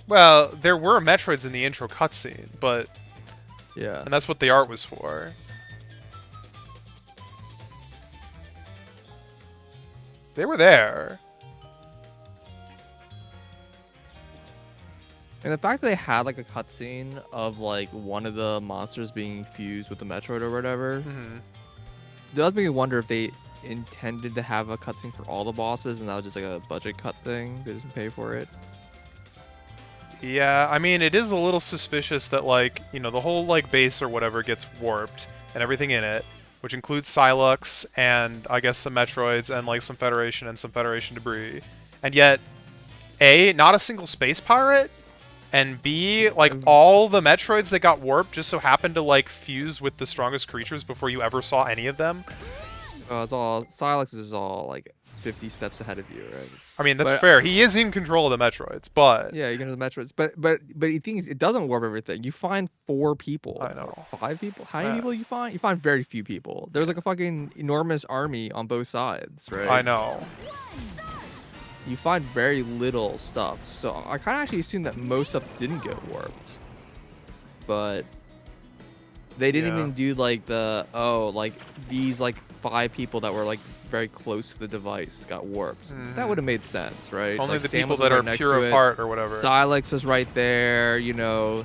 Well, there were Metroids in the intro cutscene, but... Yeah. And that's what the art was for. They were there. And the fact that they had like a cutscene of like one of the monsters being fused with the Metroid or whatever, does make me wonder if they intended to have a cutscene for all the bosses and that was just like a budget cut thing. They didn't pay for it. Yeah, I mean, it is a little suspicious that, like, you know, the whole, like, base or whatever gets warped, and everything in it, which includes Psylux, and, I guess, some Metroids, and, like, some Federation and some Federation debris. And yet, A, not a single space pirate, and B, like, all the Metroids that got warped just so happened to, like, fuse with the strongest creatures before you ever saw any of them. It's all Silex is all like 50 steps ahead of you, right? I mean, that's But- fair. He is in control of the Metroids, but Yeah, you can do the Metroids, but the thing is, it doesn't warp everything. You find 4 people, I know. or 5 people. How many Yeah. people you find? You find very few people. There's like a fucking enormous army on both sides, right? I know. You find very little stuff, so I kind of actually assumed that most stuff didn't get warped, but they didn't Yeah. even do like like these like 5 people that were like very close to the device got warped. That would have made sense, right? Only Like, the Samus people was that right are next pure to of it. heart or whatever. Silex was right there, you know.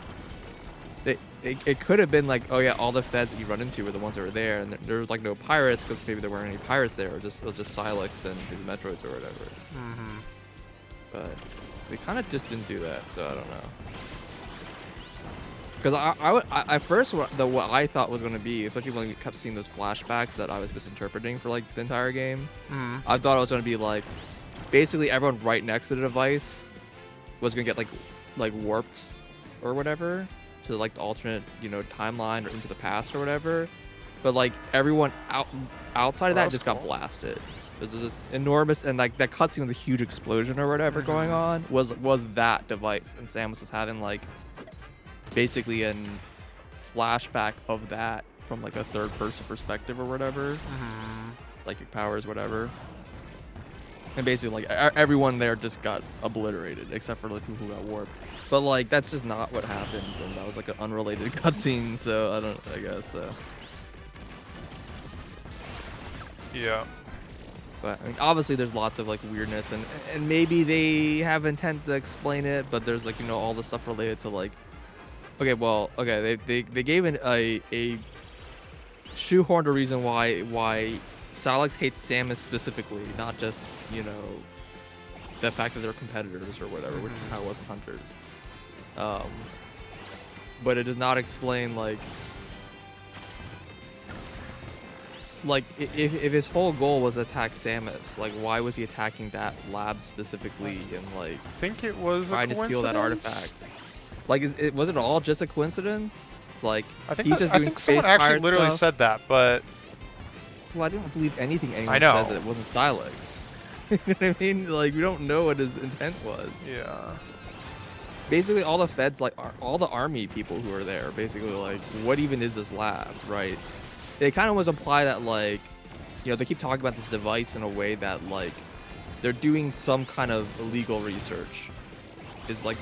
It could have been like, oh yeah, all the feds that you run into were the ones that were there, and there was like no pirates because maybe there weren't any pirates there, or it was just Silex and his Metroids or whatever. Mm-hmm. But they kind of just didn't do that, so I don't know. Because at first what I thought was going to be, especially when we kept seeing those flashbacks that I was misinterpreting for like the entire game, I thought it was going to be like basically everyone right next to the device was going to get like warped or whatever to like the alternate, you know, timeline or into the past or whatever. But like everyone outside of that was just cool. got blasted. There's this enormous, and like that cutscene with the huge explosion or whatever going on was that device, and Samus was having like basically a flashback of that from like a third person perspective or whatever, psychic powers, whatever. And basically like everyone there just got obliterated except for the people who got warped. But like that's just not what happened, and that was like an unrelated cutscene, so I guess. Yeah. But I mean, obviously there's lots of like weirdness, and maybe they have intent to explain it, but there's like, you know, all the stuff related to like, they gave a shoehorned a reason why Silex hates Samus specifically, not just, you know, the fact that they're competitors or whatever, which is how it was in Hunters. But it does not explain like if his whole goal was to attack Samus, like why was he attacking that lab specifically and like I think it was trying a to steal that coincidence. artifact? Like, was it all just a coincidence? Like, I think he's that- just I doing think space someone actually pirate literally stuff? said that, but Well, I don't believe anything anyone I know. says that it wasn't Silex. You know what I mean? Like, we don't know what his intent was. yeah. Basically, all the feds, like, all the army people who are there, basically, like, what even is this lab, right? It kind of was implied that, like, you know, they keep talking about this device in a way that, like, they're doing some kind of illegal research. It's like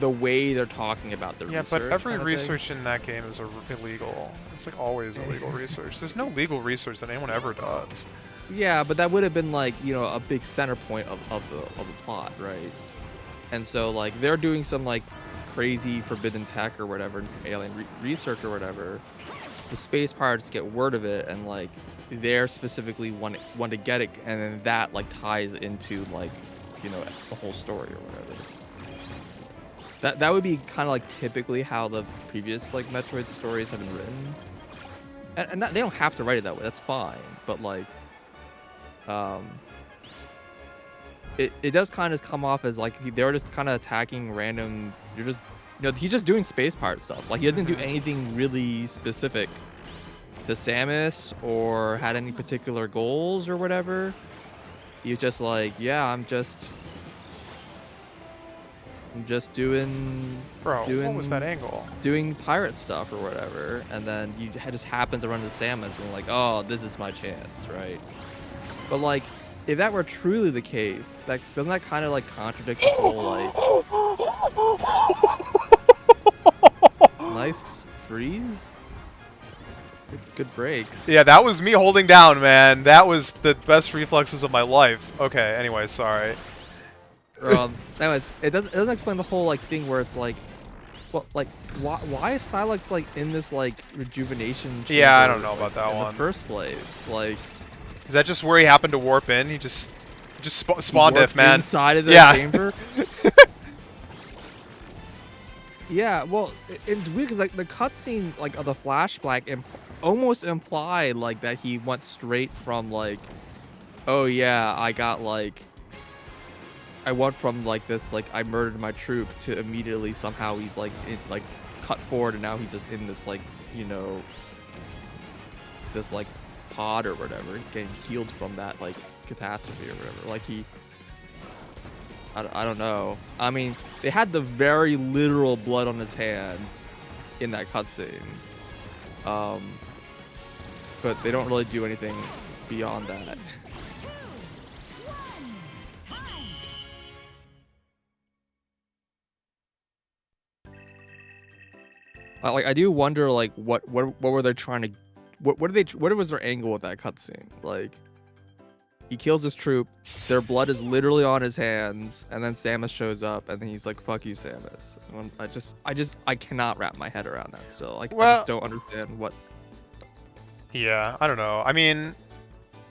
the way they're talking about the Yeah, research. but every kind of thing. research in that game is illegal. It's like always illegal research. There's no legal research that anyone ever does. Yeah, but that would have been like, you know, a big center point of the plot, right? And so like they're doing some like crazy forbidden tech or whatever, and some alien research or whatever. The space pirates get word of it, and like they're specifically want to get it, and then that like ties into like, you know, the whole story or whatever. That would be kind of like typically how the previous like Metroid stories have been written, and they don't have to write it that way. That's fine, but like, it does kind of come off as like they're just kind of attacking random. You're just, you know, he's just doing space pirate stuff. Like he didn't do anything really specific to Samus or had any particular goals or whatever. He's just like, yeah, I'm just doing Bro, what was that angle? doing pirate stuff or whatever, and then you just happen to run into Samus and like, oh, this is my chance, right? But like, if that were truly the case, that doesn't that kind of like contradict the whole like nice freeze? Good breaks. Yeah, that was me holding down, man. That was the best reflexes of my life. Okay, anyway, sorry. Anyways, it doesn't explain the whole like thing where it's like, well, like why is Silex like in this like rejuvenation chamber? Yeah, I don't know about that in one. the first place. Like, Is that just where he happened to warp in? He just spawned warped if, man. inside of the Yeah. chamber. Yeah, well, it's weird because like the cutscene like of the flashback almost implied like that he went straight from like, oh yeah, I went from like this like I murdered my troop to immediately somehow he's like cut forward and now he's just in this like, you know, this like pod or whatever, getting healed from that like catastrophe or whatever. Like I don't know. I mean, they had the very literal blood on his hands in that cutscene, but they don't really do anything beyond that. Like I do wonder, like what were they trying to, what was their angle with that cutscene? Like, he kills his troop, their blood is literally on his hands, and then Samus shows up, and then he's like, "Fuck you, Samus." And I cannot wrap my head around that still. Like, I just don't understand what. Yeah, I don't know. I mean,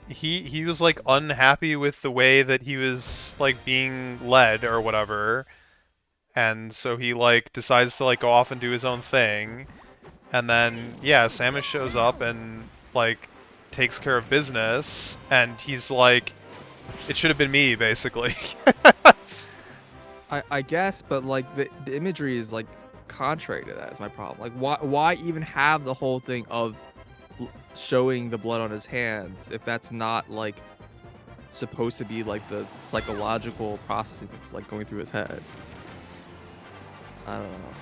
he was like unhappy with the way that he was like being led or whatever. And so he like decides to like go off and do his own thing. And then yeah, Samus shows up and like takes care of business, and he's like, it should have been me, basically. I guess, but like the imagery is like contrary to that is my problem. Like why even have the whole thing of showing the blood on his hands if that's not like supposed to be like the psychological processing that's like going through his head? I don't know.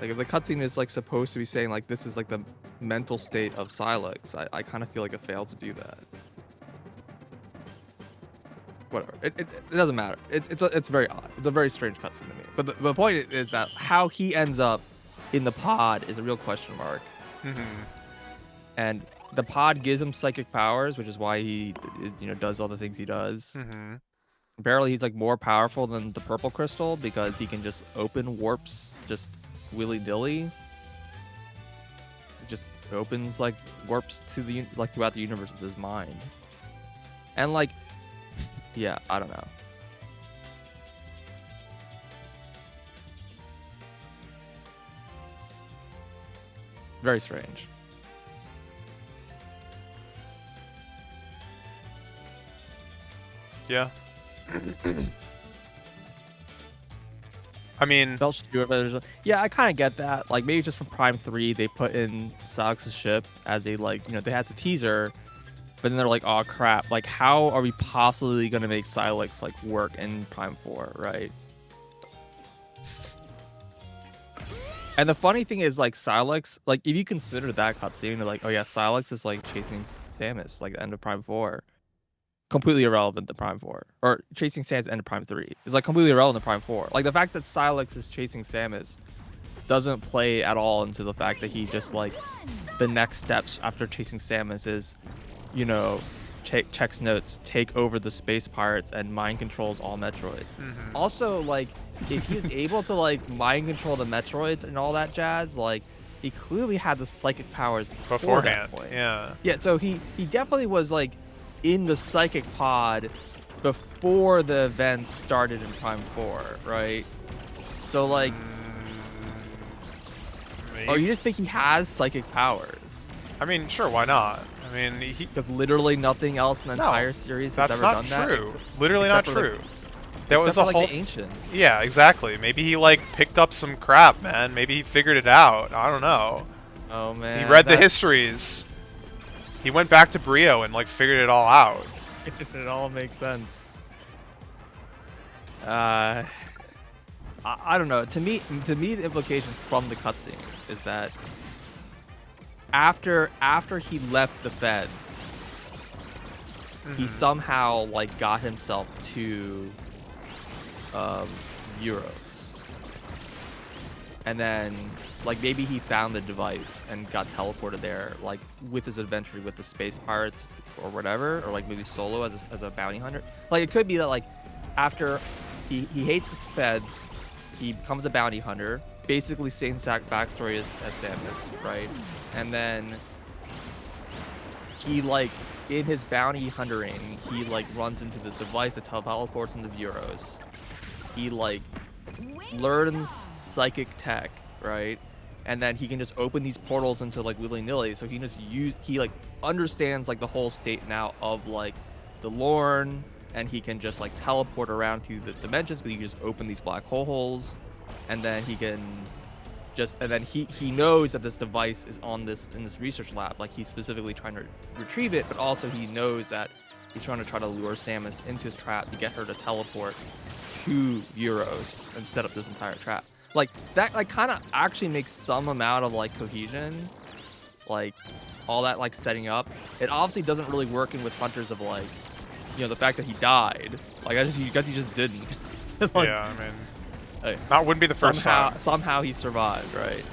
Like if the cutscene is like supposed to be saying like this is like the mental state of Silex, I kind of feel like it failed to do that. Whatever. It doesn't matter. It's very odd. It's a very strange cutscene to me. But the point is that how he ends up in the pod is a real question mark. Mm-hmm. And the pod gives him psychic powers, which is why he does all the things he does. Mm-hmm. Apparently he's like more powerful than the purple crystal because he can just open warps just willy-nilly. It just opens like warps to the like throughout the universe with his mind. And like, yeah, I don't know. Very strange. Yeah. I mean, yeah, I kind of get that. Like maybe just from Prime 3, they put in Silex's ship as a like, they had a teaser, but then they're like, oh crap, like how are we possibly gonna make Silex like work in Prime 4, right? And the funny thing is like Silex, like if you consider that cutscene, like, oh yeah, Silex is like chasing Samus like the end of Prime 4. Completely irrelevant to Prime 4. Or chasing Samus end of Prime 3 is like completely irrelevant to Prime 4. Like the fact that Silex is chasing Samus doesn't play at all into the fact that he just like the next steps after chasing Samus is, checks notes, take over the space pirates and mind controls all Metroids. Mm-hmm. Also, like if he was able to like mind control the Metroids and all that jazz, like he clearly had the psychic powers beforehand. That point. Yeah. Yeah, so he definitely was like in the psychic pod before the events started in Prime 4, right? So like, oh, you just think he has psychic powers? I mean, sure, why not? I mean, because literally nothing else in the entire series has ever done that. That's not true. Literally not true. That was a whole. The ancients. Yeah, exactly. Maybe he like picked up some crap, man. Maybe he figured it out. I don't know. Oh man. He read the histories. He went back to Brio and like figured it all out. It all makes sense. I don't know. To me, the implication from the cutscene is that after he left the feds, he somehow like got himself to Euros, and then like maybe he found the device and got teleported there, like with his adventure with the space pirates or whatever, or like maybe solo as a bounty hunter. Like it could be that like after he hates his feds, he becomes a bounty hunter, basically same exact backstory as Samus, right? And then he like in his bounty hunting, he like runs into this device that teleports into Euros. He like learns psychic tech, right? And then he can just open these portals into like willy-nilly, so he can just he like understands like the whole state now of like the Lorne, and he can just like teleport around through the dimensions because he can just open these black holes, and then he can and then he knows that this device is in this research lab. Like he's specifically trying to retrieve it, but also he knows that he's trying to lure Samus into his trap to get her to teleport to Euros and set up this entire trap. Like that, like kind of actually makes some amount of like cohesion, like all that like setting up. It obviously doesn't really work in with Hunters of like, you know, the fact that he died. Like I guess he just didn't. Like, yeah, I mean, like, that wouldn't be the first time. Somehow he survived, right?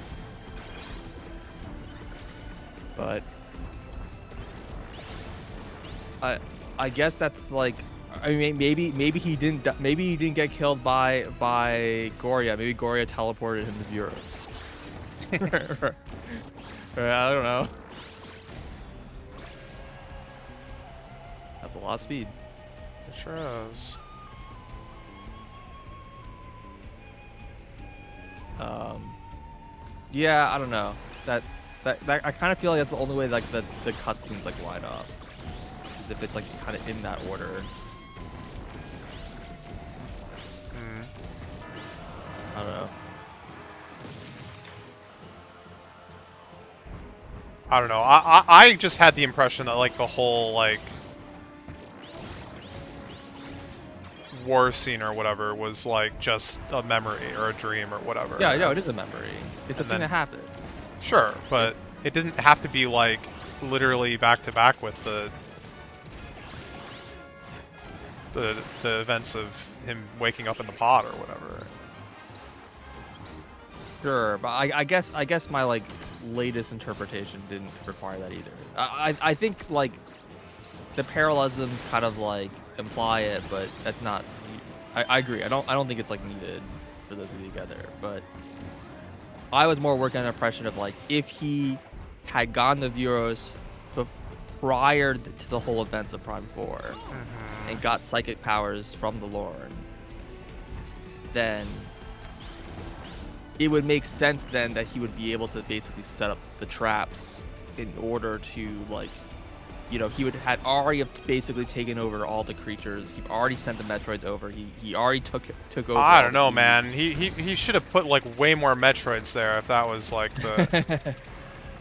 But I guess that's like, I mean, maybe he didn't get killed by Goria. Maybe Goria teleported him to Euros. I don't know. That's a lot of speed. It sure is. Yeah, I don't know. That I kind of feel like that's the only way like the cutscenes like line up. Is if it's like kind of in that order. I don't know. I don't know. I just had the impression that like the whole like war scene or whatever was like just a memory or a dream or whatever. Yeah, no, it is a memory. It's a thing that happened. Sure, but it didn't have to be like literally back to back with the events of him waking up in the pod or whatever. Sure, but I guess my like latest interpretation didn't require that either. I think like the parallelisms kind of like imply it, but that's not. I agree. I don't think it's like needed for those to be together. But I was more working on the impression of like if he had gone to Euros prior to the whole events of Prime 4 and got psychic powers from the Lorne, then it would make sense then that he would be able to basically set up the traps in order to like, you know, he had already have basically taken over all the creatures. He already sent the Metroids over. He already took over. I don't know, man. He should have put like way more Metroids there if that was like the.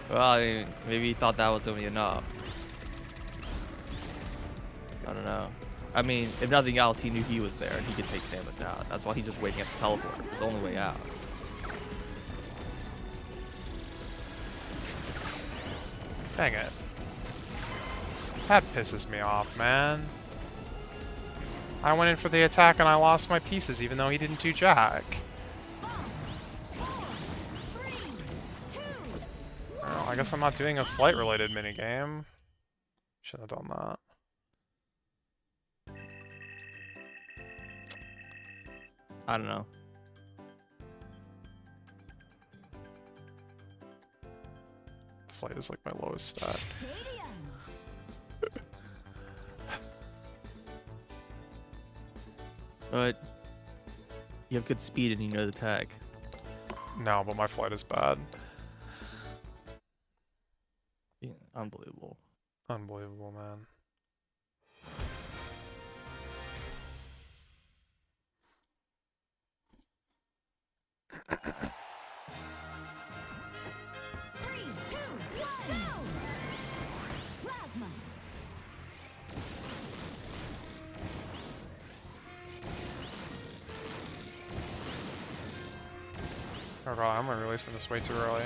Well, I mean, maybe he thought that was gonna be enough. I don't know. I mean, if nothing else, he knew he was there and he could take Samus out. That's why he's just waiting at the teleporter. It's the only way out. Dang it. That pisses me off, man. I went in for the attack and I lost my pieces even though he didn't do jack. Well, I guess I'm not doing a flight-related minigame. Should have done that. I don't know. Flight is like my lowest stat. But you have good speed and you know the tech. No, but my flight is bad. Yeah, unbelievable. Unbelievable, man. Oh god, I'm releasing this way too early.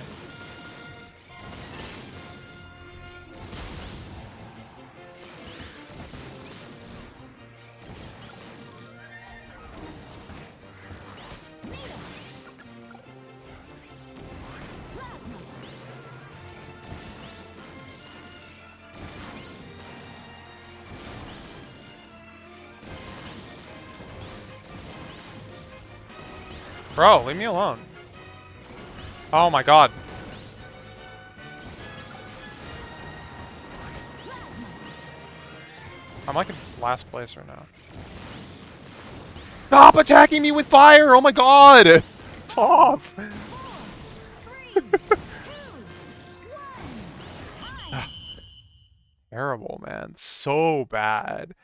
Bro, leave me alone. Oh my god. I'm like in last place right now. Stop attacking me with fire! Oh my god! It's off! Terrible, man. So bad.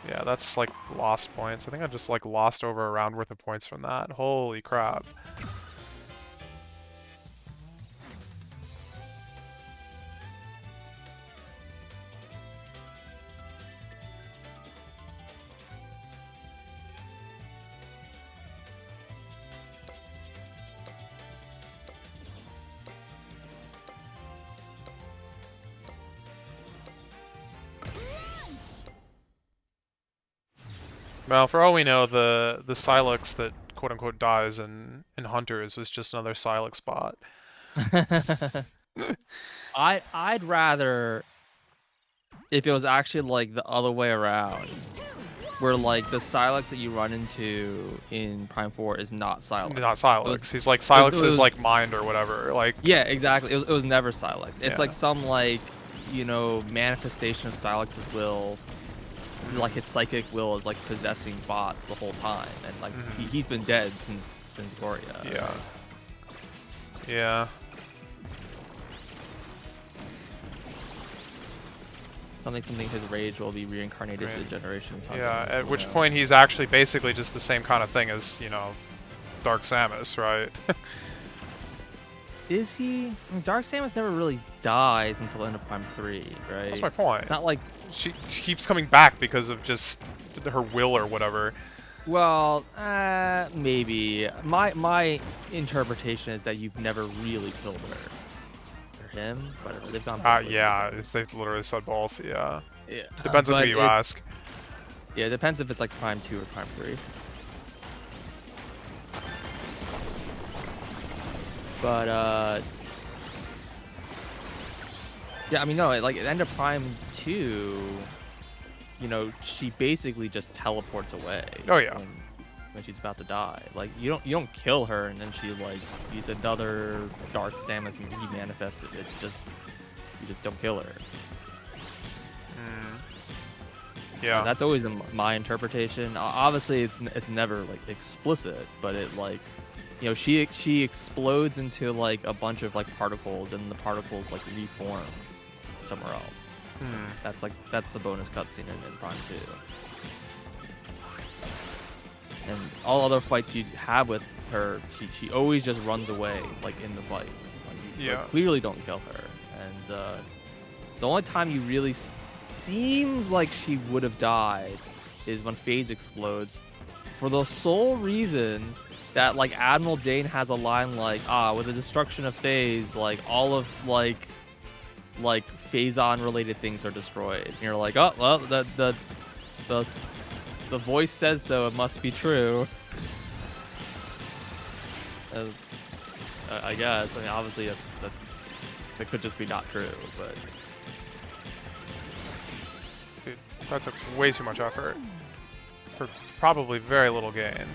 Yeah, that's like lost points. I think I just like lost over a round worth of points from that. Holy crap. Well, for all we know, the Silex that quote unquote dies in Hunters was just another Silex bot. I'd rather if it was actually like the other way around, where like the Silex that you run into in Prime 4 is not Silex. Not Silex. He's like it Silex was is like mind or whatever. Like yeah, exactly. It was never Silex. It's Yeah. like some like manifestation of Silex's will. Like his psychic will is like possessing bots the whole time, and like he's been dead since Gloria. Yeah. Yeah. Something his rage will be reincarnated Right. to the generations. Yeah, at which point he's actually basically just the same kind of thing as, Dark Samus, right? Is he? I mean, Dark Samus never really dies until the end of Prime 3, right? That's my point. It's not like She keeps coming back because of just her will or whatever. well, maybe. My interpretation is that you've never really killed her. Or him, whatever. They've gone both ways. Yeah, they've literally said both, yeah. Yeah. Depends on who you ask. Yeah, it depends if it's like Prime 2 or Prime 3. But, yeah, I mean, no, like, at the end of Prime 2, she basically just teleports away. Oh, yeah. When she's about to die. Like, you don't kill her, and then she, like, eats another Dark Samus manifested. It's just, you just don't kill her. Yeah. That's always my interpretation. Obviously, it's never, like, explicit, but it, like, she explodes into like a bunch of like particles, and the particles like reform somewhere else. That's the bonus cutscene in Prime 2. And all other fights you have with her, she always just runs away like in the fight. Like, you clearly don't kill her. And the only time you really seems like she would have died is when Phase explodes, for the sole reason that like Admiral Dane has a line like, with the destruction of Phase, like all of like Phazon related things are destroyed. And you're like, oh well, the voice says so, it must be true. I guess. I mean, obviously that could just be not true, but Dude, that took way too much effort for probably very little gain.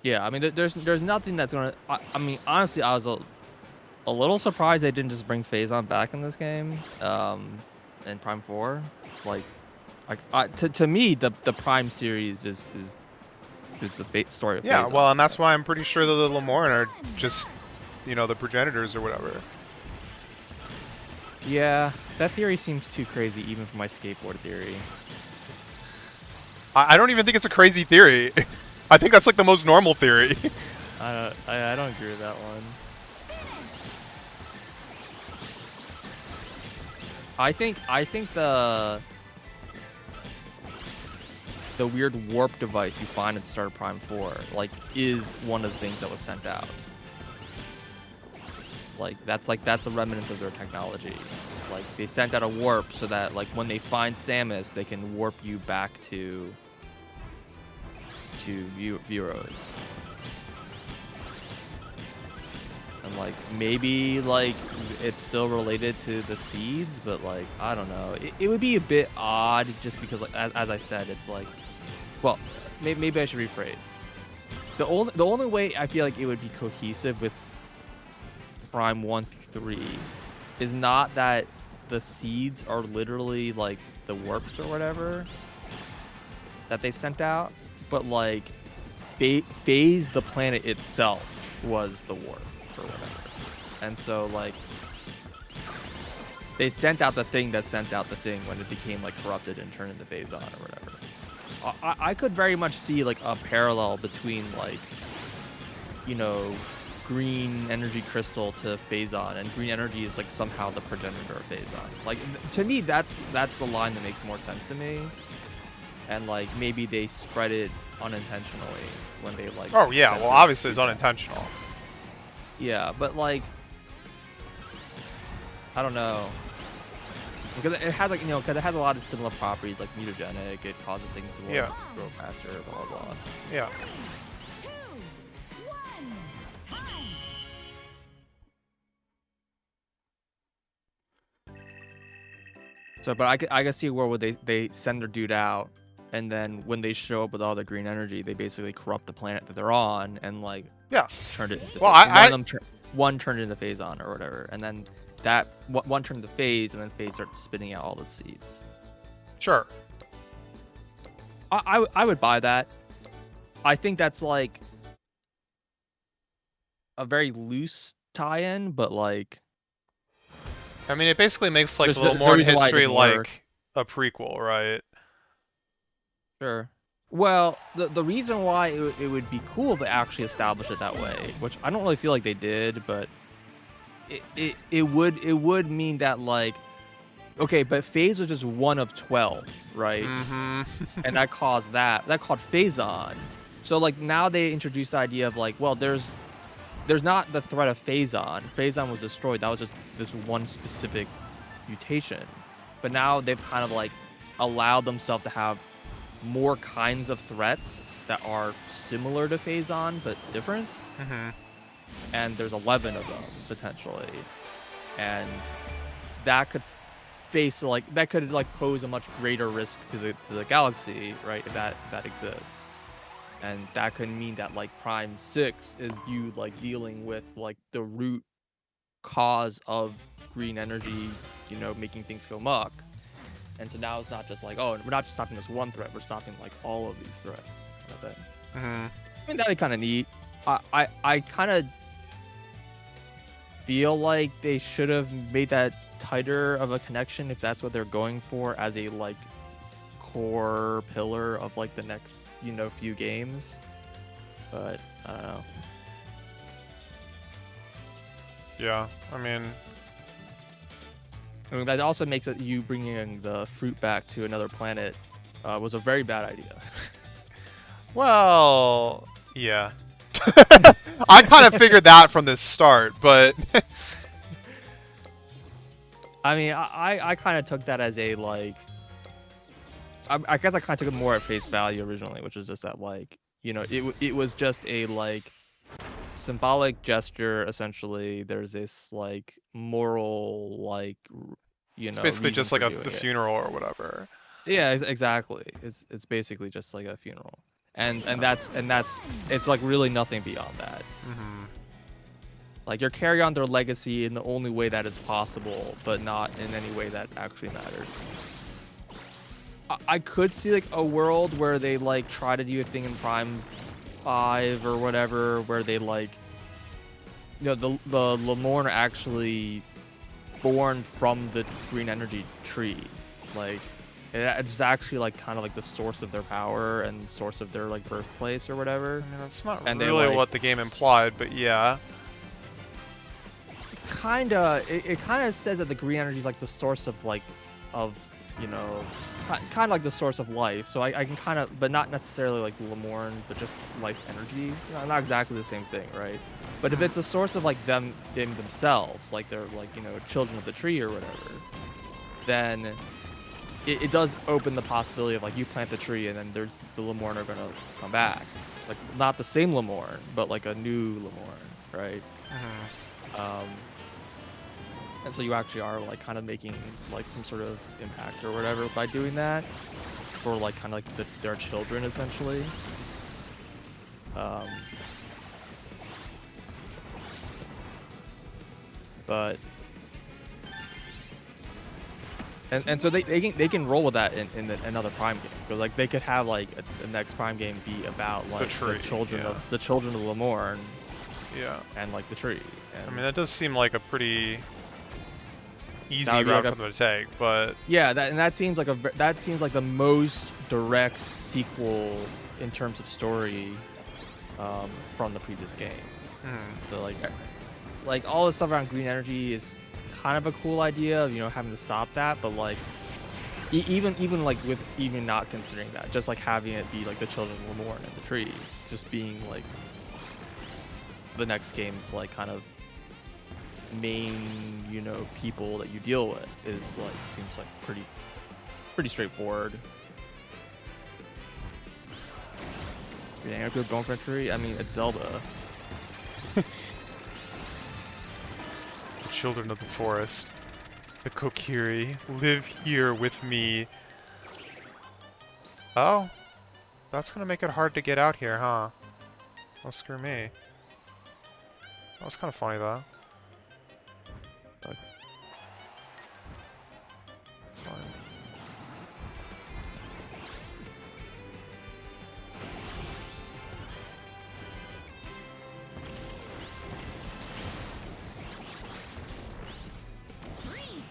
yeah, I mean, there's nothing that's gonna. I mean, honestly, I was a little surprised they didn't just bring Phazon back in this game, in Prime 4. Like to me, the Prime series is the story of Yeah, Phazon. well, and that's why I'm pretty sure that the Lemoyne are just, the progenitors or whatever. Yeah, that theory seems too crazy even for my skateboard theory. I don't even think it's a crazy theory. I think that's like the most normal theory. I don't agree with that one. I think the weird warp device you find at the start of Prime 4 like is one of the things that was sent out. Like that's the remnants of their technology. Like they sent out a warp so that like when they find Samus, they can warp you back to Vuros. And like maybe like it's still related to the seeds, but like I don't know. It would be a bit odd just because like as I said, it's like, well, maybe I should rephrase. The only way I feel like it would be cohesive with Prime 1 through 3 is not that the seeds are literally like the warps or whatever that they sent out, but like phase the planet itself was the warp or whatever. And so like they sent out the thing that sent out the thing when it became like corrupted and turned into Phazon or whatever. I could very much see like a parallel between like, you know, green energy crystal to Phazon, and green energy is like somehow the progenitor of Phazon. Like to me, that's the line that makes more sense to me. And like maybe they spread it unintentionally when they like. Oh yeah, sent well it obviously it's to- unintentional. Yeah, but like, I don't know. Because it has like, you know, because it has a lot of similar properties like mutagenic. It causes things to Yeah. grow faster, blah blah blah. Yeah. 3, 2, 1, time. So, but I could see where they send their dude out, and then when they show up with all the green energy, they basically corrupt the planet that they're on and like Yeah. turned it into. Well, one turned into Phazon or whatever, and then that one turned into Phase, and then Phase started spitting out all its seeds. Sure. I would buy that. I think that's like a very loose tie-in, but like I mean, it basically makes like There's a little no more reason why it history doesn't like work. a prequel, right? sure. Well, the reason why it would be cool to actually establish it that way, which I don't really feel like they did, but it would mean that like, okay, but Phase was just one of 12, right? Mm-hmm. And that caused that called Phazon. So like now they introduced the idea of like, well, there's not the threat of Phazon. Phazon was destroyed. That was just this one specific mutation. But now they've kind of like allowed themselves to have more kinds of threats that are similar to Phazon but different. Mm-hmm. And there's 11 of them potentially, and that could pose a much greater risk to the galaxy, right? If that exists. And that could mean that like Prime 6 is you like dealing with like the root cause of green energy, you know, making things go muck. And so now it's not just like, oh, we're not just stopping this one threat, we're stopping like all of these threats. Kind of thing. Mm-hmm. I mean, that'd be kind of neat. I kind of feel like they should have made that tighter of a connection if that's what they're going for as a like core pillar of like the next, you know, few games. But I don't know. Yeah, I mean, That also makes it you bringing the fruit back to another planet was a very bad idea. well, yeah. I kind of figured that from the start, but I mean, I kind of took that as a like. I guess I kind of took it more at face value originally, which is just that like, you know, it was just a like symbolic gesture essentially. There's this like moral like, you it's know, basically reason just like for a doing the it. funeral or whatever. Yeah, exactly. It's basically just like a funeral, and that's it's like really nothing beyond that. Mm-hmm. Like you're carrying on their legacy in the only way that is possible, but not in any way that actually matters. I could see like a world where they like try to do a thing in Prime 5 or whatever, where they like, you know, the Lemorn are actually born from the green energy tree, like it's actually like kind of like the source of their power and the source of their like birthplace or whatever. I mean, that's not And they, really like- what the game implied, but yeah. It kind of says that the green energy is like the source of you know, kind of like the source of life. So I can kind of, but not necessarily like Lemorn, but just life energy. You know, not exactly the same thing, right? But if it's a source of like them themselves, like they're like, you know, children of the tree or whatever, then it does open the possibility of like you plant the tree and then the Lemorn are gonna come back, like not the same Lemorn, but like a new Lemorn, right? Mm-hmm. And so you actually are like kind of making like some sort of impact or whatever by doing that for like kind of like their children essentially. But And so they can roll with that in another Prime game. But like they could have like the next Prime game be about like tree, the children of Lemorn Yeah. and like the tree. I And mean, that does seem like a pretty easy That would be route like for them to take, but yeah, that seems like that seems like the most direct sequel in terms of story from the previous game. So like all the stuff around green energy is kind of a cool idea of having to stop that, but like even like with even not considering that, just like having it be like the children of Lemorn and the tree, just being like the next game's like kind of main people that you deal with is like seems like pretty straightforward. Good going for a tree. I mean, it's Zelda. the children of the forest, the Kokiri, live here with me. Oh, that's gonna make it hard to get out here, huh? Well, screw me. That was kind of funny though. Sucks. It's fine. Freeze.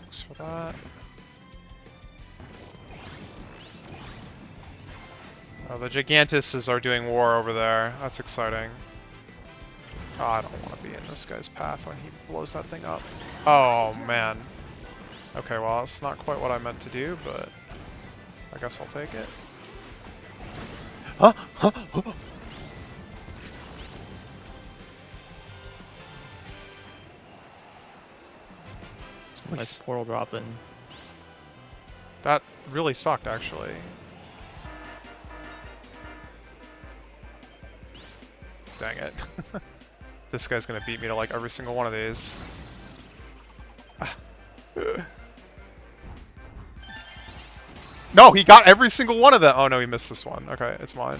Thanks for that. Oh, the Gigantuses are doing war over there. That's exciting. Oh, I don't want to be in this guy's path when he blows that thing up. Oh, man. Okay, well, it's not quite what I meant to do, but I guess I'll take it. Huh? Huh? Nice portal drop in. That really sucked, actually. Dang it. This guy's gonna beat me to like every single one of these. No, he got every single one of them. Oh no, he missed this one. Okay, it's mine.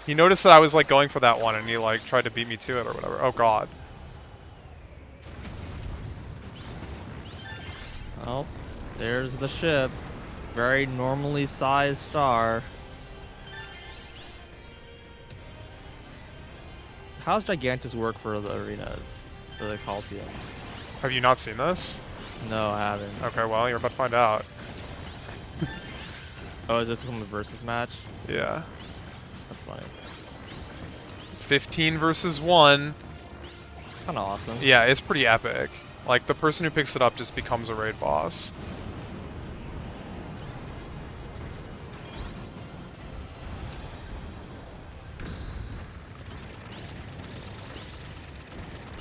He noticed that I was like going for that one and he like tried to beat me to it or whatever. Oh god. Oh, there's the ship. Very normally sized star. How's Gigantus work for the arenas? For the Coliseums? Have you not seen this? No, I haven't. Okay, well, you're about to find out. Oh, is this from the versus match? Yeah. That's funny. 15 versus 1. Kind of awesome. Yeah, it's pretty epic. Like, the person who picks it up just becomes a raid boss.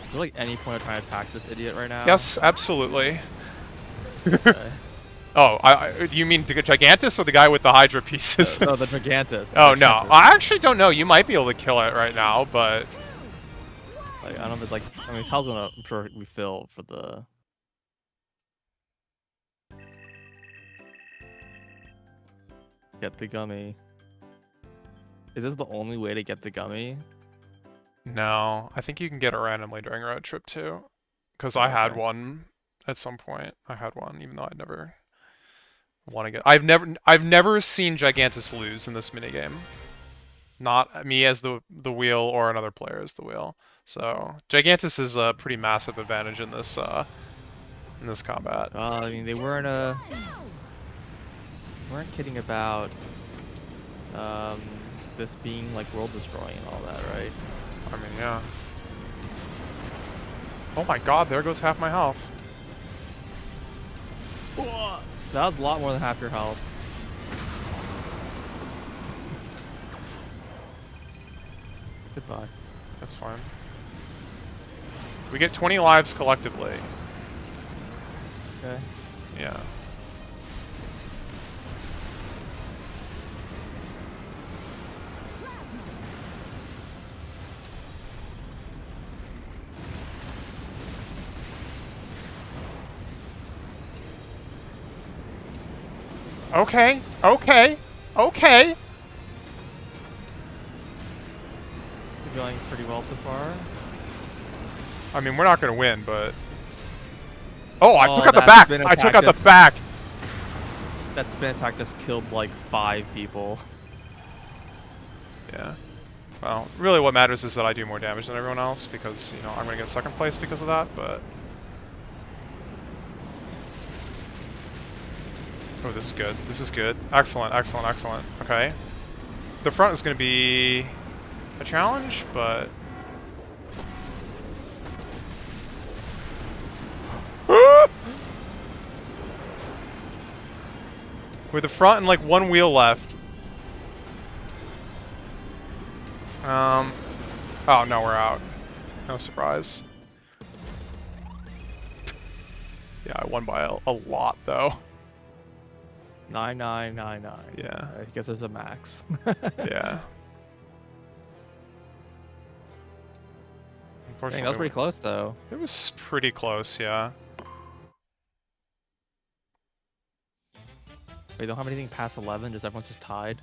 Is there like any point of trying to attack this idiot right now? Yes, absolutely. Okay. Oh, you mean the Gigantus or the guy with the Hydra pieces? No, the Gigantus. Oh, no. I actually don't know. You might be able to kill it right now, but... Like, I don't know if it's like... I mean, his health's gonna, I'm sure, refill for the... Get the gummy. Is this the only way to get the gummy? No. I think you can get it randomly during Road Trip, too. Because I had Okay. one at some point. I had one, even though I'd never want to get... I've never seen Gigantus lose in this minigame. Not me as the wheel or another player as the wheel. So Gigantus is a pretty massive advantage in this combat. I mean, they weren't kidding about this being like world destroying and all that, right? I mean, yeah. Oh my god, there goes half my health. That was a lot more than half your health. Goodbye. That's fine. We get 20 lives collectively. Okay. Yeah. Okay, okay. Okay. It's going pretty well so far. I mean, we're not gonna win, but. Oh, I took out the that back. spin I took attack out the just- back. That spin attack just killed like 5 people. Yeah. Well, really, what matters is that I do more damage than everyone else because you know I'm gonna get second place because of that. But. Oh, this is good. This is good. Excellent, excellent, excellent. Okay. The front is going to be a challenge, but... With the front and like one wheel left. Oh, no, we're out. No surprise. Yeah, I won by a lot, though. 9999. Yeah. I guess there's a max. Yeah. Dang, Unfortunately, that was pretty close though. It was pretty close, yeah. They don't have anything past 11, just everyone's just tied.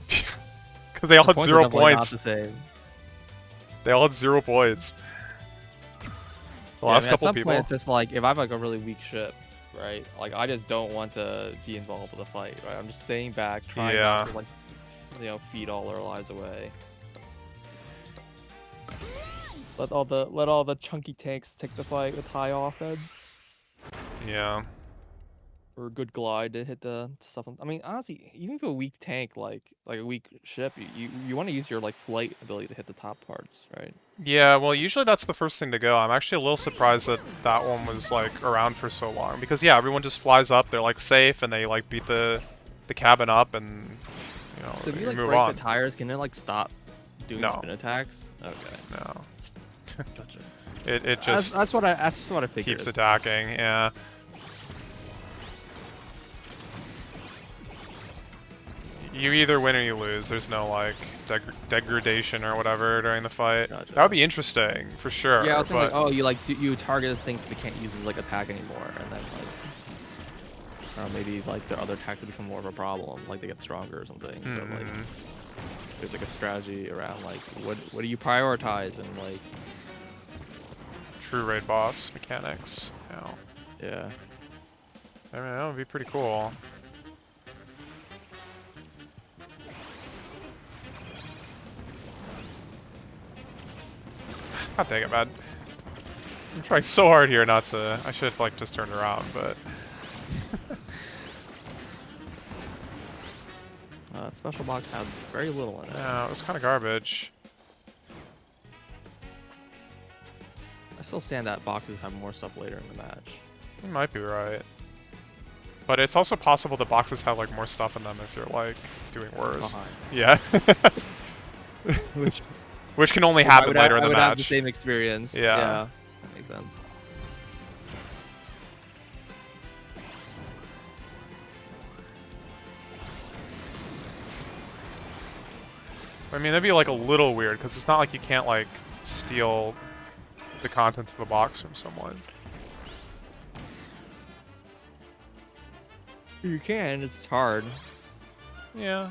Because they all The had points are 0 definitely not points. the same. They all had 0 points. The Yeah, last at couple some people. point, it's just like if I have like a really weak ship, right? Like I just don't want to be involved with the fight, right? I'm just staying back, trying not to like, you know, feed all our lives away. Let all the chunky tanks take the fight with high offense Yeah. or good glide to hit the stuff. I mean, honestly, even if a weak tank, like a weak ship, you want to use your like flight ability to hit the top parts, right? Yeah, well, usually that's the first thing to go. I'm actually a little surprised that that one was, like, around for so long. Because, yeah, everyone just flies up, they're, like, safe, and they, like, beat the cabin up, and, you know, Did we you like move break on. the tires? Can it like stop doing No. spin attacks? Okay, No. gotcha. It just That's what I figured. keeps attacking, yeah. You either win or you lose. There's no, like, degradation or whatever during the fight. Gotcha. That would be interesting, for sure. Yeah, I was but like, oh, you target this thing so they can't use his like attack anymore, and then like, or maybe like their other attack would become more of a problem, like they get stronger or something. But like, there's like a strategy around like what do you prioritize and like. True raid boss mechanics. Yeah. Yeah. I mean, that would be pretty cool. God dang it, man. I'm trying so hard here not to... I should have, like, just turned around, but... That special box had very little in it. Yeah, it was kind of garbage. I still stand that boxes have more stuff later in the match. You might be right. But it's also possible the boxes have, like, more stuff in them if you're, like, doing worse. Behind. Yeah. Which can only happen later in the I would have the match. same experience. Yeah. Yeah. Makes sense. I mean, that'd be, like, a little weird, because it's not like you can't, like, steal the contents of a box from someone. You can, it's hard. Yeah.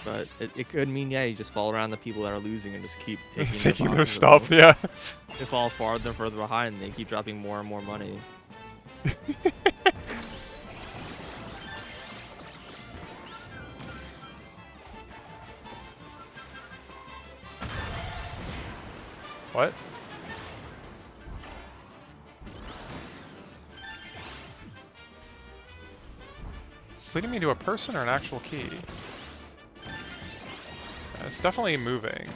But it could mean, yeah, you just fall around the people that are losing and just keep taking, Taking their boxes stuff, away. yeah. They fall farther and further behind and they keep dropping more and more money. What? It's leading me to a person or an actual key? It's definitely moving.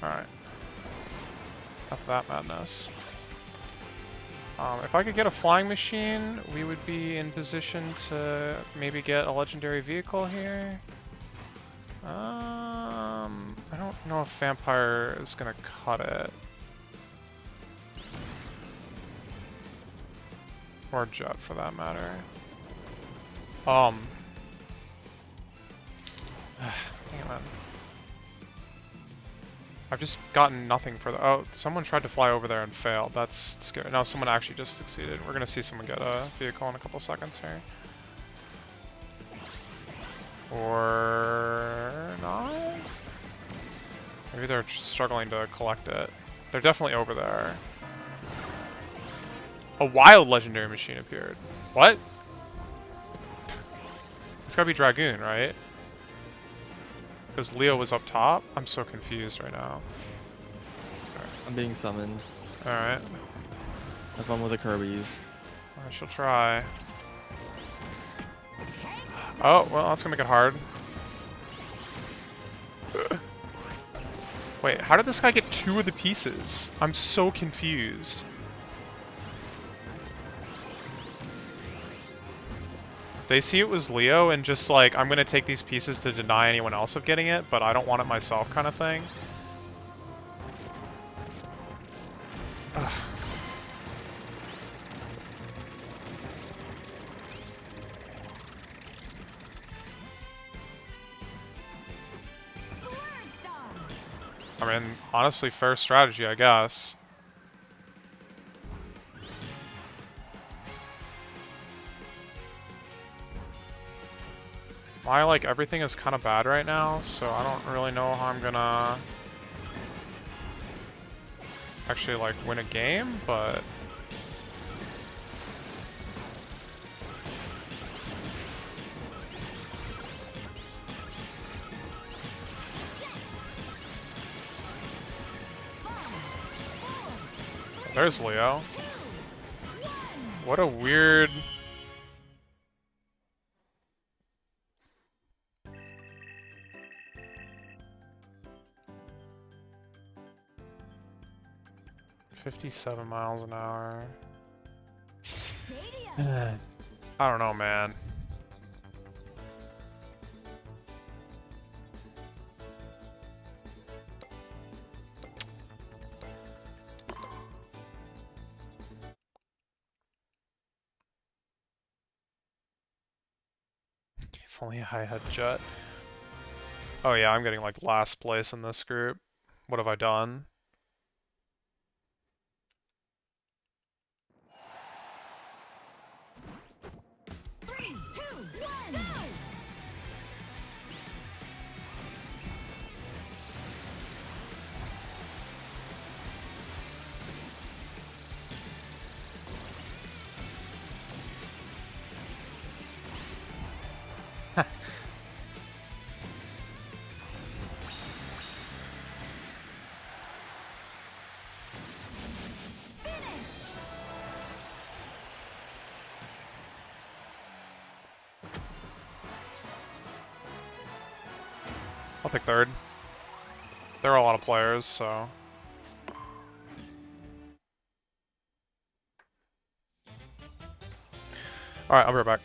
Alright. Enough of that madness. If I could get a flying machine, we would be in position to maybe get a legendary vehicle here. I don't know if Vampire is gonna cut it. Or Jet, for that matter. Damn it. I've just gotten nothing for the... Oh, someone tried to fly over there and failed. That's scary. No, someone actually just succeeded. We're gonna see someone get a vehicle in a couple seconds here. Or not? Maybe they're struggling to collect it. They're definitely over there. A wild legendary machine appeared. What? It's gotta be Dragoon, right? Because Leo was up top? I'm so confused right now. I'm being summoned. Alright. Have fun with the Kirbys. I shall try. Oh, well, that's gonna make it hard. Wait, how did this guy get 2 of the pieces? I'm so confused. They see it was Leo and just like, I'm gonna take these pieces to deny anyone else of getting it, but I don't want it myself kind of thing. Ugh. I mean, honestly, fair strategy, I guess. Like, everything is kind of bad right now, so I don't really know how I'm gonna actually, like, win a game, but... There's Leo. What a weird... $57 miles an hour. I don't know, man. If only I had jet. Oh yeah, I'm getting like last place in this group. What have I done? I'll take third. There are a lot of players, so... Alright, I'll be right back.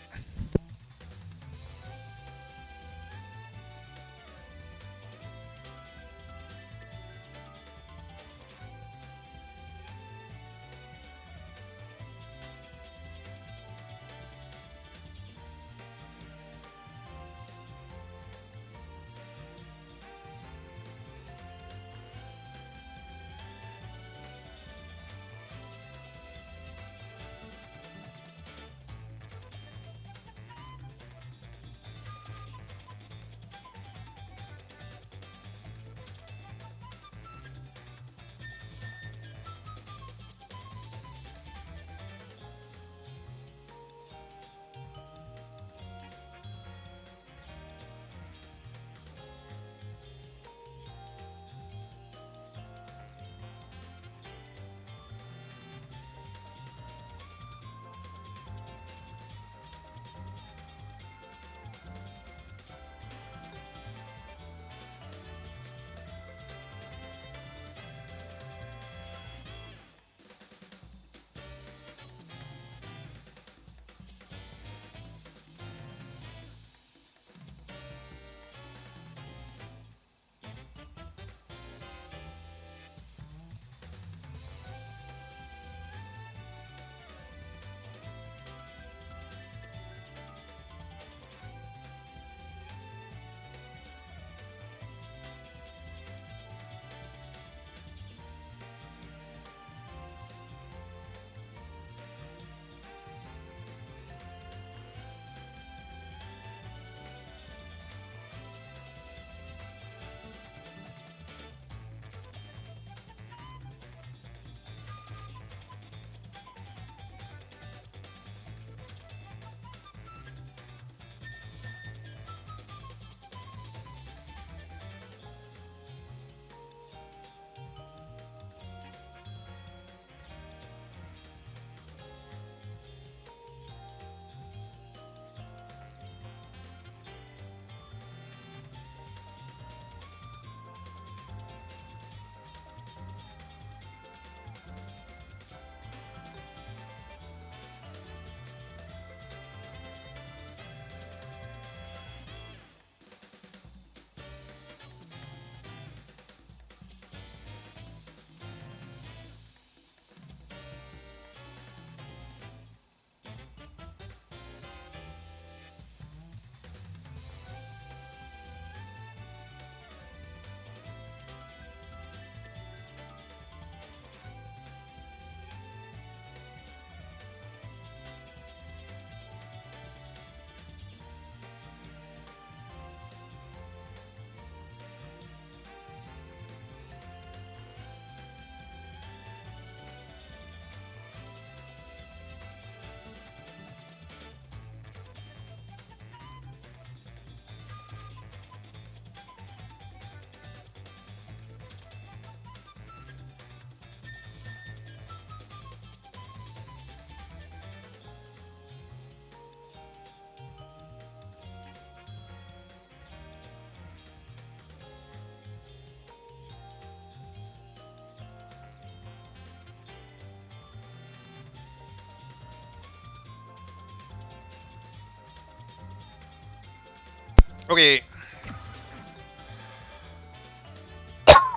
Okay.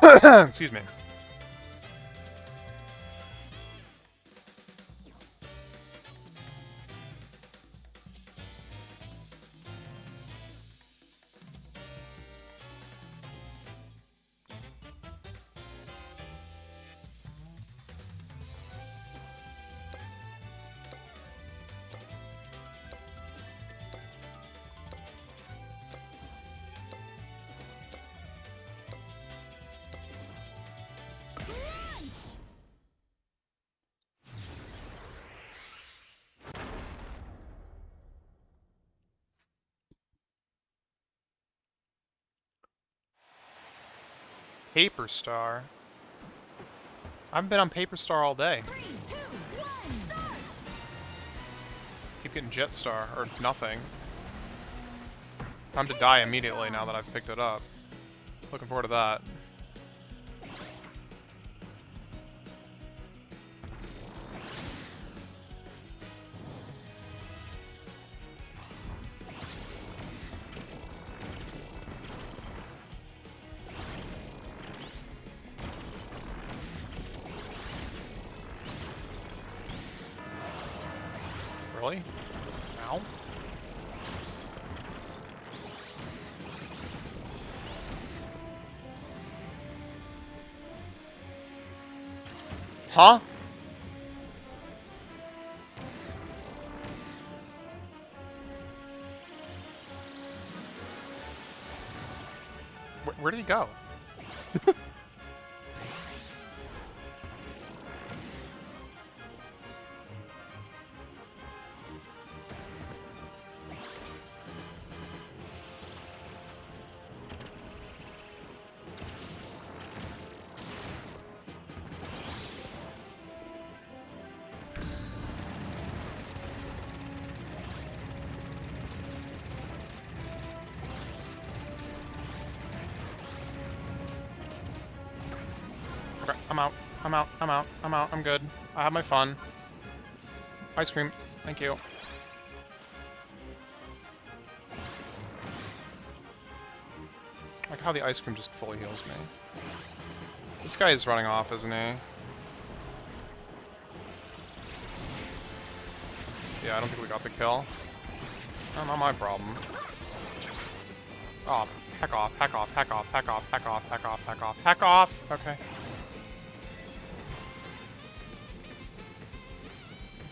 Excuse me. Paper Star. I've been on Paper Star all day. 3, 2, 1, start! Keep getting Jet Star, or nothing. Time to die immediately now that I've picked it up. Looking forward to that. Really? Ow. Huh? Where did he go? Okay, I'm out. I'm out. I'm out. I'm out. I'm good. I have my fun. Ice cream. Thank you. Like how the ice cream just fully heals me. This guy is running off, isn't he? Yeah, I don't think we got the kill. Oh, not my problem. Oh, heck off, heck off, heck off, heck off, heck off, heck off, heck off, heck off! Okay.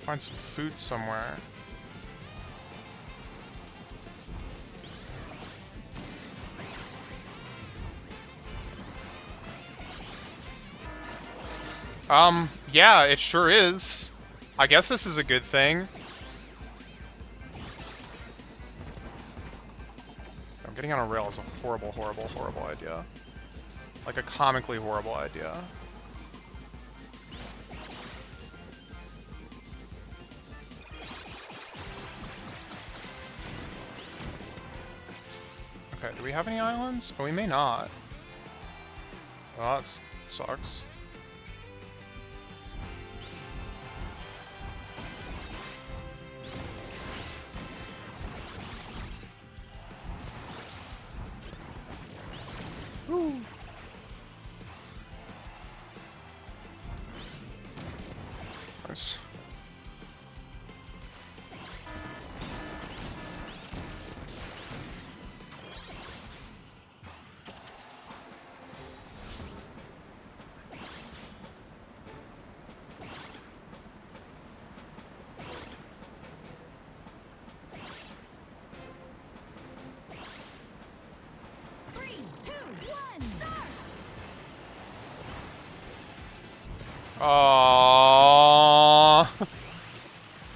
Find some food somewhere. Yeah, it sure is. I guess this is a good thing. Getting on a rail is a horrible, horrible, horrible idea. Like a comically horrible idea. Okay, do we have any islands? Oh, we may not. Oh, that sucks. Woo. Nice. Aww.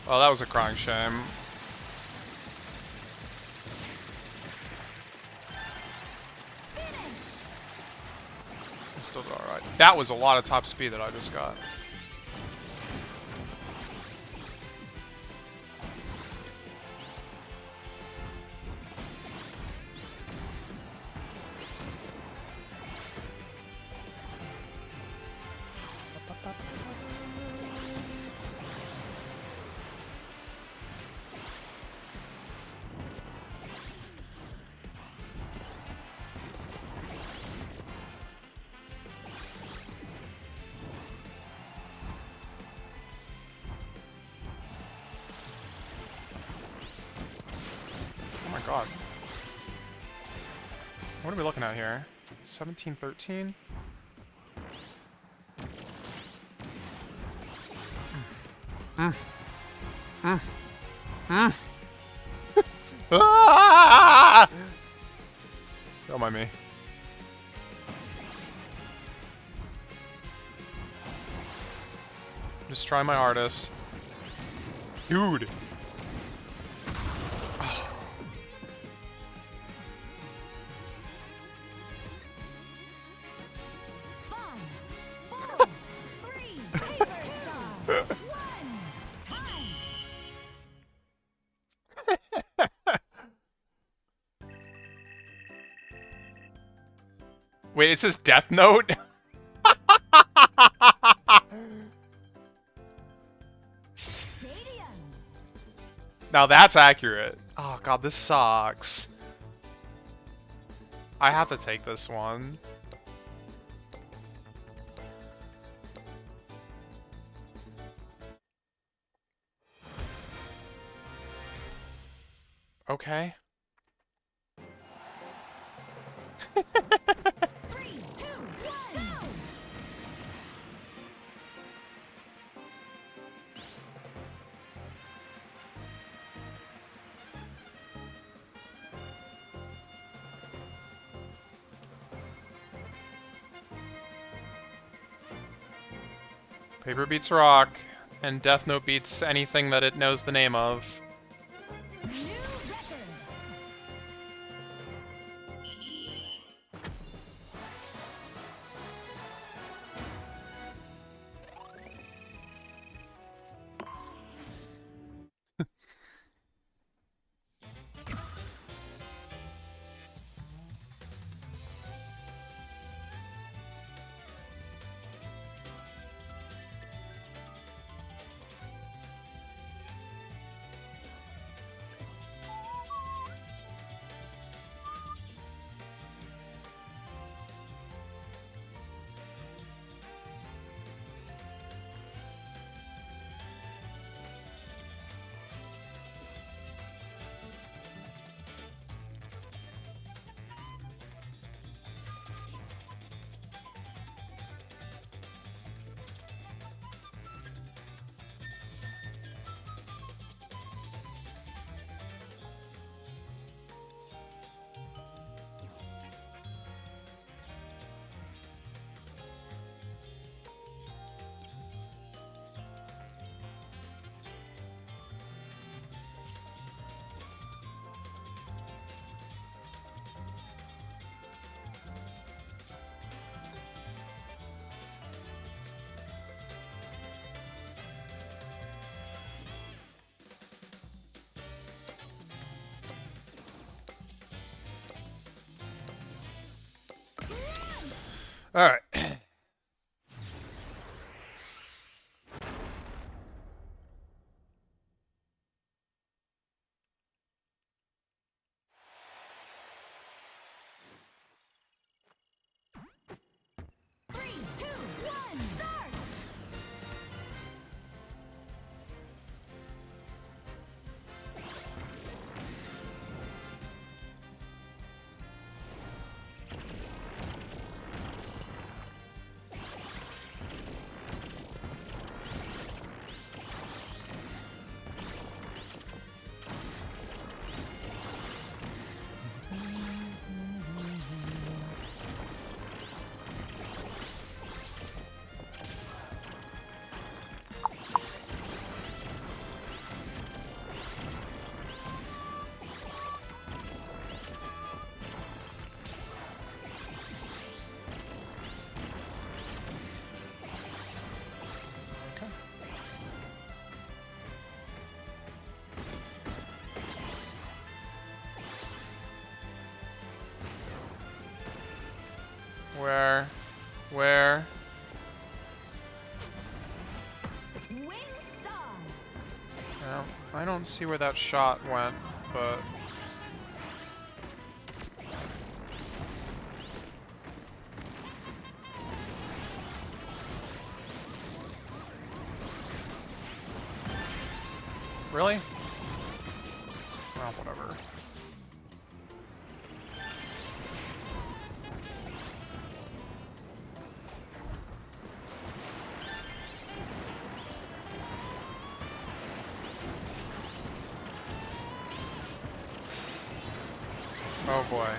Oh, that was a crying shame. Still alright. That was a lot of top speed that I just got. god. What are we looking at here? 1713? Ah! Don't mind me. Just try my hardest. Dude! Five, four, three, paper star. One, time. Wait, it says Death Note? Stadium. Now that's accurate. Oh god, this sucks. I have to take this one. Okay. 3, 2, 1, go. Paper beats rock, and Death Note beats anything that it knows the name of. New record. Alright. Three, two, one, start. Where? Wing star. Well, I don't see where that shot went, but... Really? Well, whatever. Oh boy.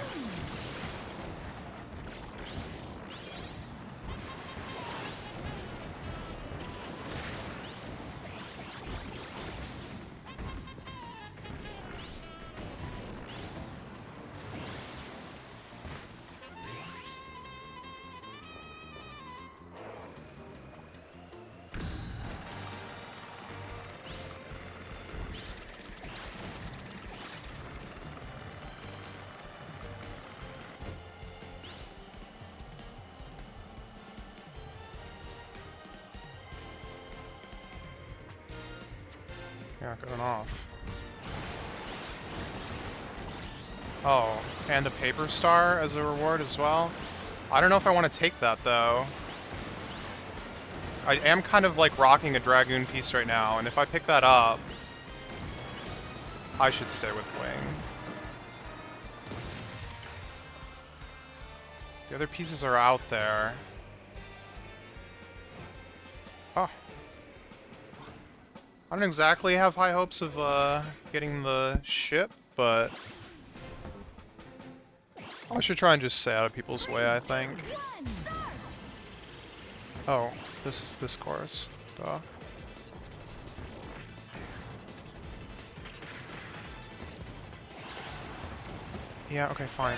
Yeah, going off. Oh, and a paper star as a reward as well? I don't know if I want to take that, though. I am kind of like rocking a Dragoon piece right now, and if I pick that up, I should stay with Wing. The other pieces are out there. Oh. I don't exactly have high hopes of getting the ship, but I should try and just stay out of people's way, I think. Oh, this is this course. Duh. Yeah, okay, fine.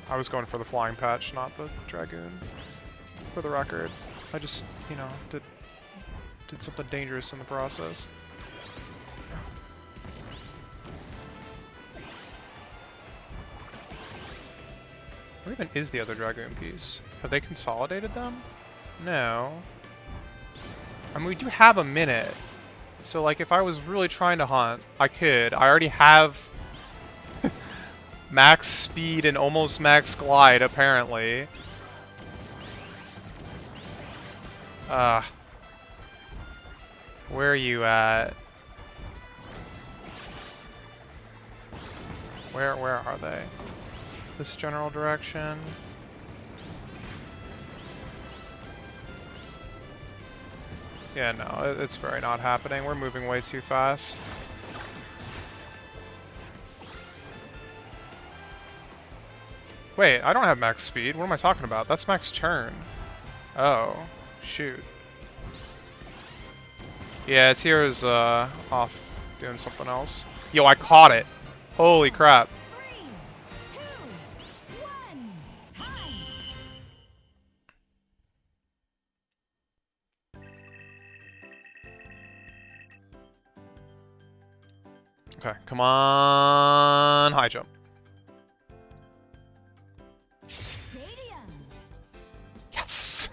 I was going for the flying patch, not the Dragoon, for the record. I just, you know, did something dangerous in the process. Where even is the other Dragoon piece? Have they consolidated them? No. I mean, we do have a minute. So, like, if I was really trying to hunt, I could. I already have max speed and almost max glide, apparently. Where are you at? Where are they? This general direction? Yeah, no, it's very not happening. We're moving way too fast. Wait, I don't have max speed. What am I talking about? That's max turn. Oh, shoot. Yeah, Tira's off doing something else. Yo, I caught it. Holy crap. 3, 2, 1, time. Okay, come on, high jump. Stadium. Yes!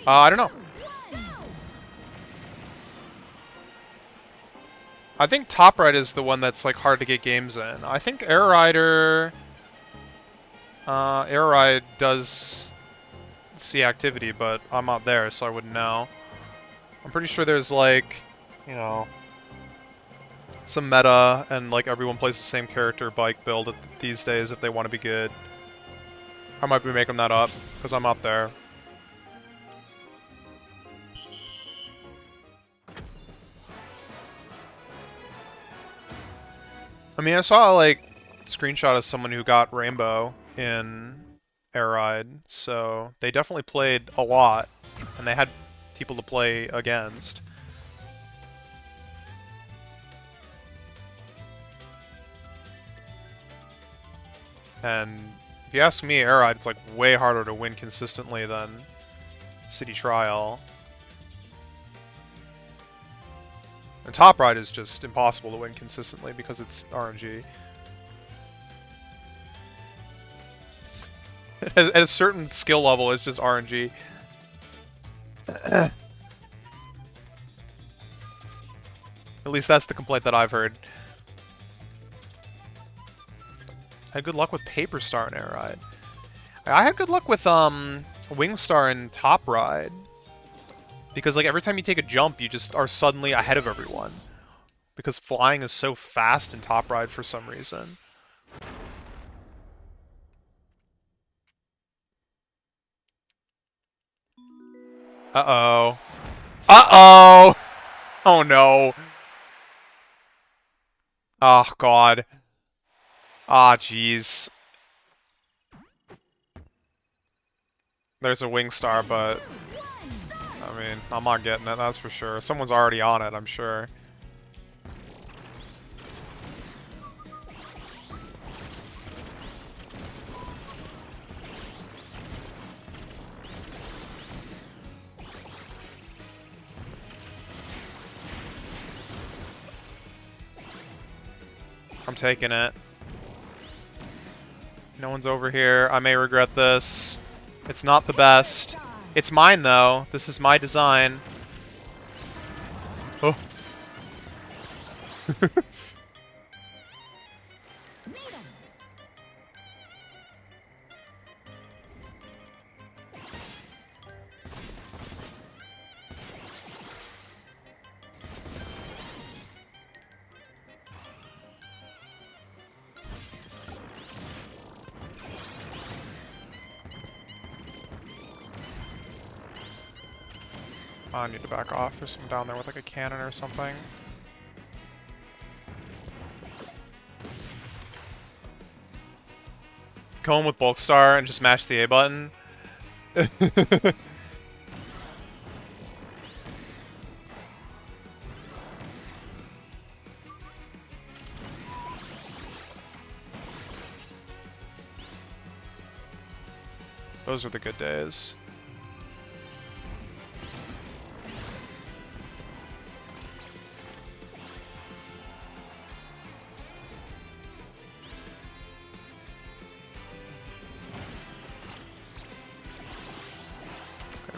I don't know. I think top right is the one that's like hard to get games in. I think Air Rider Air Ride does see activity, but I'm not there, so I wouldn't know. I'm pretty sure there's like, you know, some meta and like everyone plays the same character bike build these days if they want to be good. I might be making that up because I'm up there. I mean, I saw like screenshot of someone who got Rainbow in Air Ride, so they definitely played a lot, and they had people to play against. And If you ask me, Air Ride, it's like way harder to win consistently than City Trial. And Top Ride is just impossible to win consistently because it's RNG. At a certain skill level, it's just RNG. At least that's the complaint that I've heard. Had good luck with Paper Star and Air Ride. I had good luck with Wingstar and Top Ride. Because like every time you take a jump, you just are suddenly ahead of everyone. Because flying is so fast in Top Ride for some reason. Uh-oh. Uh-oh! Oh no. Oh god. Ah, jeez. There's a Wingstar, but I mean, I'm not getting it, that's for sure. Someone's already on it, I'm sure. I'm taking it. No one's over here. I may regret this. It's not the best. It's mine, though. This is my design. Oh. I need to back off. There's someone down there with like a cannon or something. Go in with Bulk Star and just mash the A button. Those are the good days.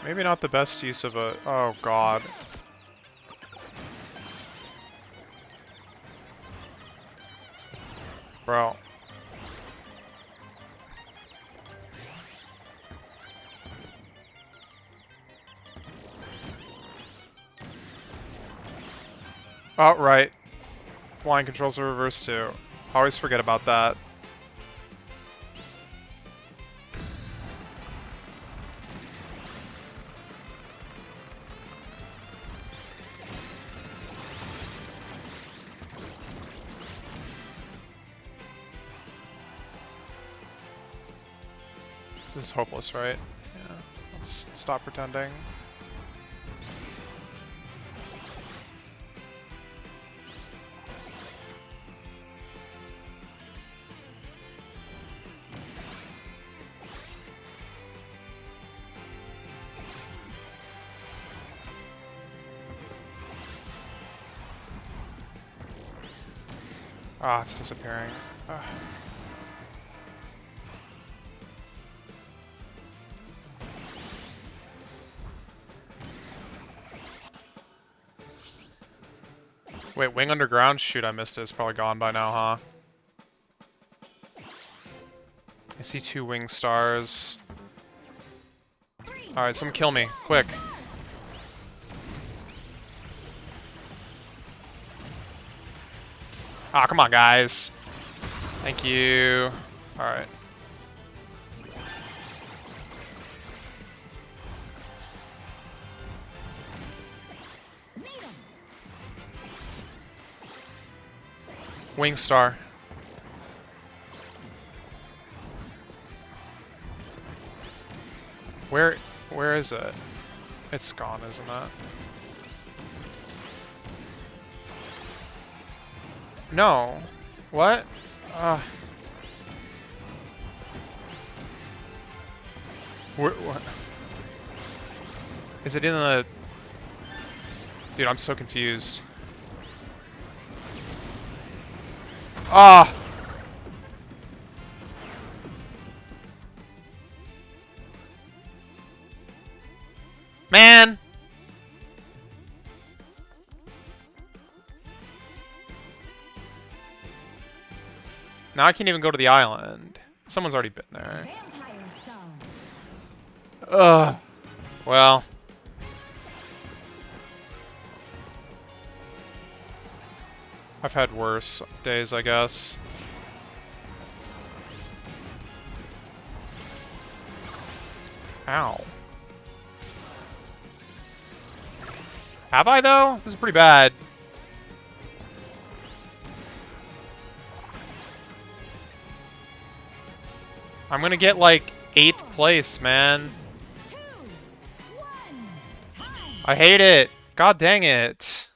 Maybe not the best use of a... Oh, God. Bro. Oh, right. Flying controls are reversed, too. I always forget about that. This is hopeless, right? Yeah. Let's stop pretending. Ah, it's disappearing. Ugh. Wait, Wing Underground? Shoot, I missed it. It's probably gone by now, huh? I see 2 Wing Stars. Alright, someone kill me. Quick. Ah, come on, guys. Thank you. Alright. Wing Star. Where is it? It's gone, isn't it? No. What? What? Is it in the... Dude, I'm so confused. Ah! Man! Now I can't even go to the island. Someone's already been there. Vampire style. Ugh. Well. I've had worse days, I guess. Ow. Have I, though? This is pretty bad. I'm gonna get, like, 8th place, man. 2, 1, time. I hate it. God dang it.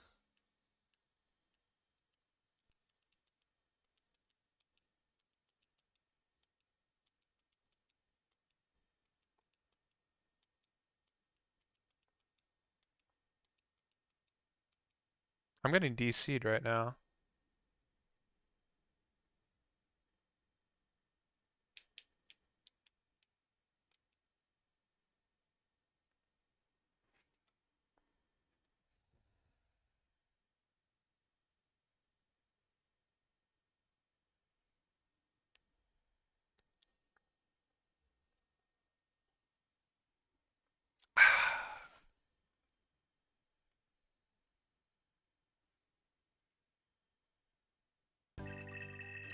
I'm getting DC'd right now.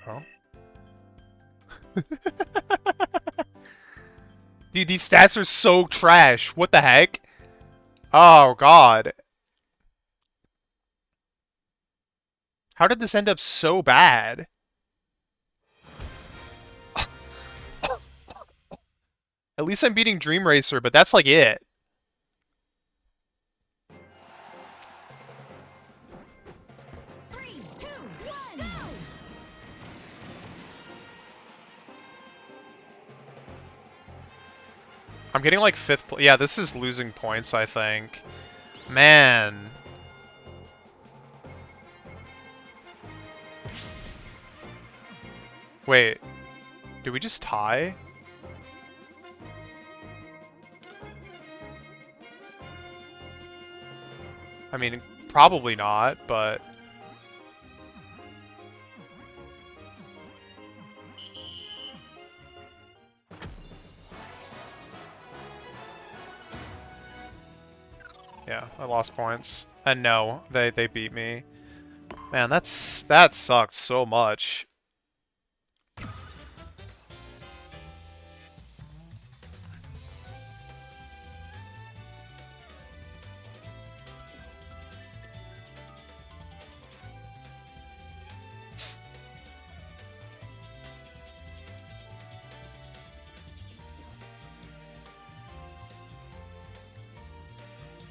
Oh. Dude, these stats are so trash. What the heck? Oh, God. How did this end up so bad? At least I'm beating Dream Racer, but that's like it. Three, two, one, go. I'm getting like 5th place. Yeah, this is losing points, I think. Man. Wait. Did we just tie? I mean, probably not, but... Yeah, I lost points. And no, they beat me. Man, that sucked so much.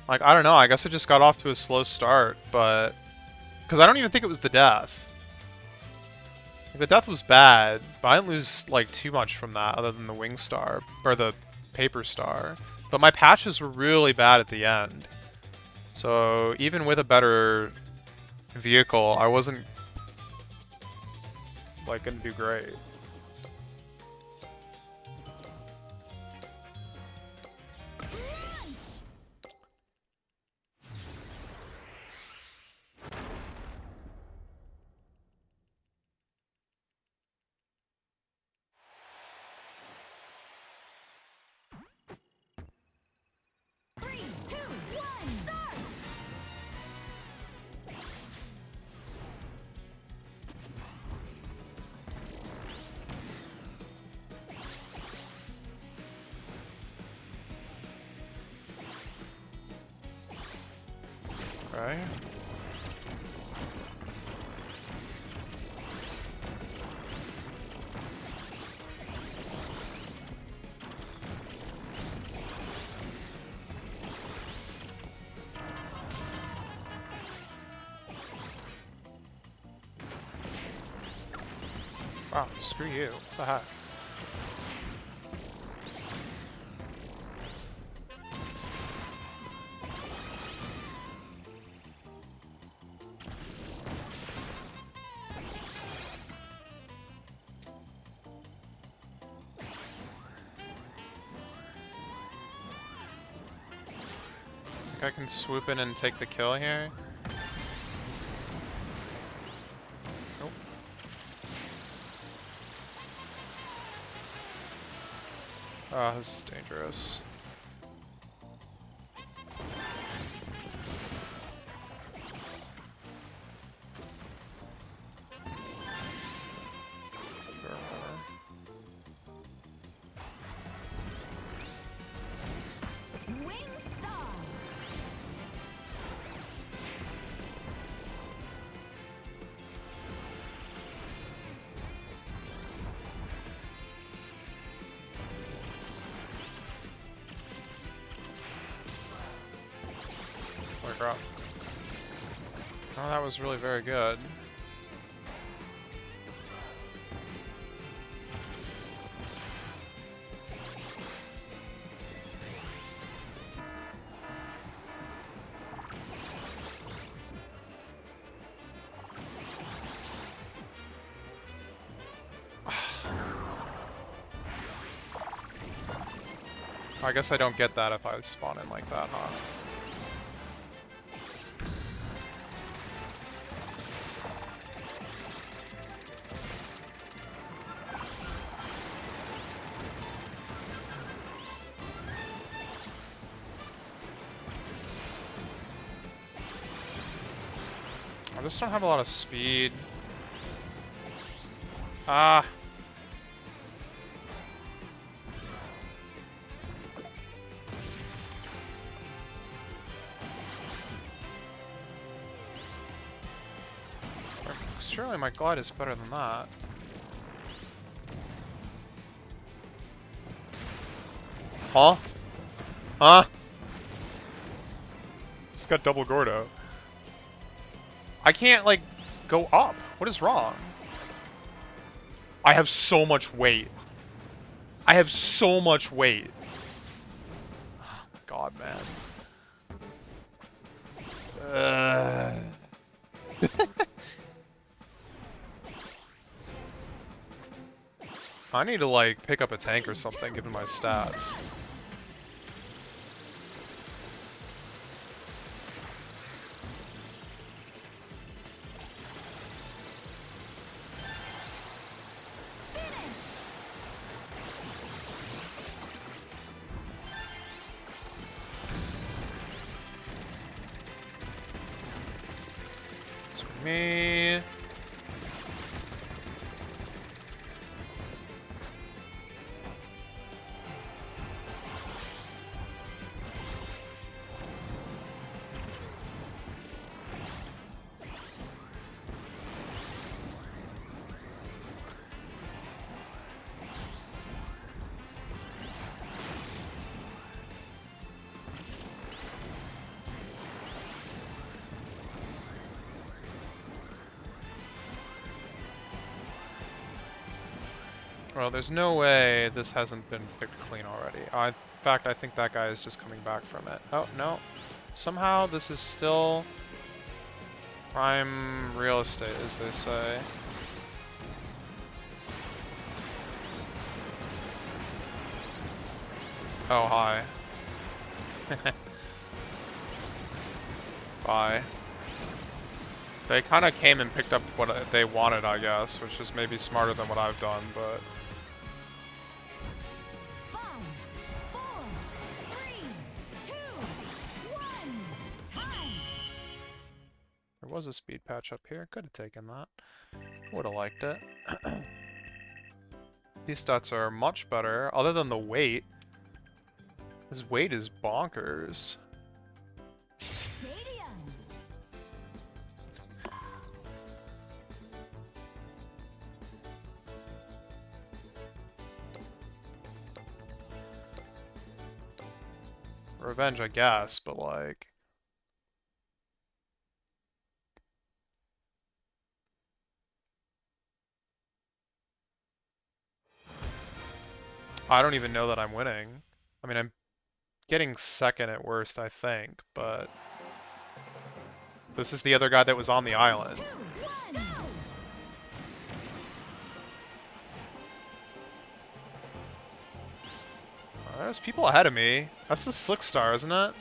Like, I don't know, I guess I just got off to a slow start, but... Because I don't even think it was the death. Like, the death was bad, but I didn't lose, like, too much from that other than the wing star, or the paper star. But my patches were really bad at the end. So, even with a better vehicle, I wasn't, like, gonna do great. Three, two, one, start. Right? Wow, screw you. What the heck? Think I can swoop in and take the kill here? Nope. Oh, this is dangerous. Sure, whatever. Wing star. Holy crap. Oh, that was really very good. I guess I don't get that if I spawn in like that, huh? I just don't have a lot of speed. Ah! Surely my glide is better than that. Huh? Huh? It's got double Gordo. I can't, like, go up. What is wrong? I have so much weight. I have so much weight. Oh my god, man. I need to, like, pick up a tank or something, given my stats. So me... Well, there's no way this hasn't been picked clean already. In fact, I think that guy is just coming back from it. Oh, no. Somehow this is still prime real estate, as they say. Oh, hi. Bye. They kind of came and picked up what they wanted, I guess, which is maybe smarter than what I've done, but... 5, 4, 3, 2, 1. Time. There was a speed patch up here. Could have taken that. Would have liked it. These stats are much better, other than the weight. His weight is bonkers. Stadium. Revenge, I guess, but like... I don't even know that I'm winning. I mean, I'm getting second at worst, I think, but... This is the other guy that was on the island. 2, 1, go. There's people ahead of me. That's the Slick Star, isn't it?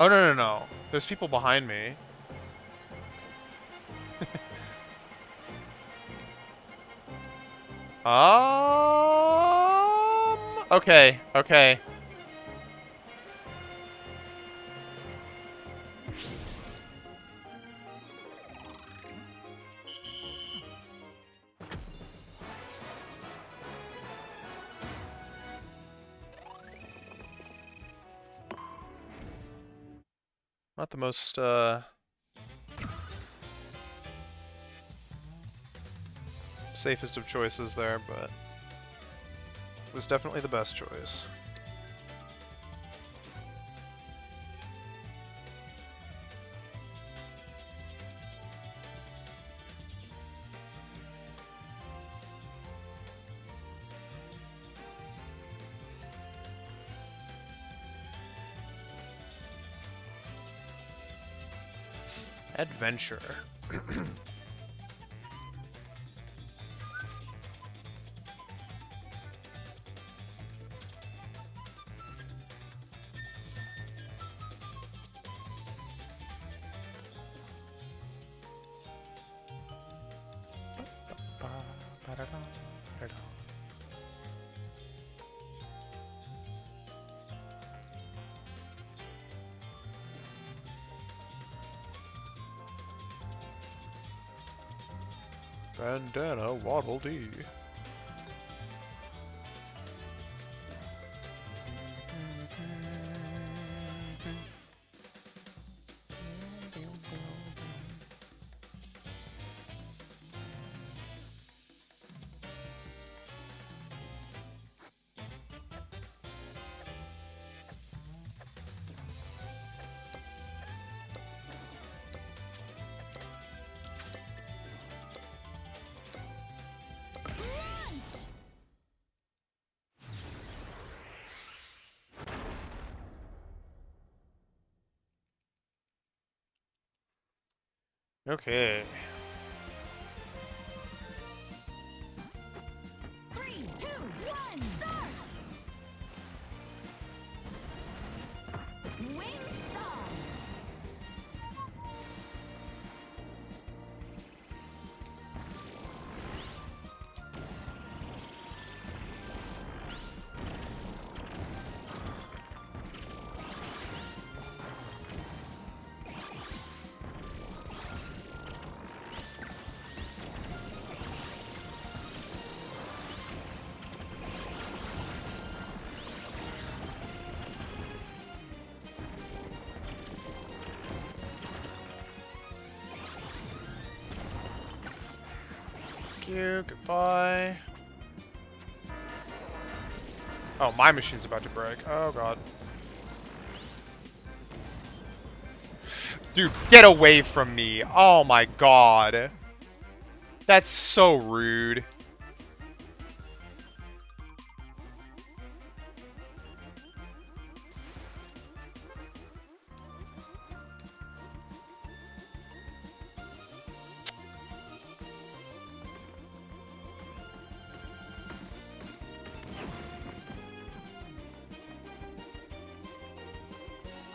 Oh, no, no, no. There's people behind me. Okay, okay. Not the most, safest of choices there, but it was definitely the best choice. Adventure. Bandana Waddle Dee. Okay. 3, 2, 1, start! Wing star! Thank you. Goodbye. Oh, my machine's about to break. Oh, God. Dude, get away from me. Oh, my God. That's so rude.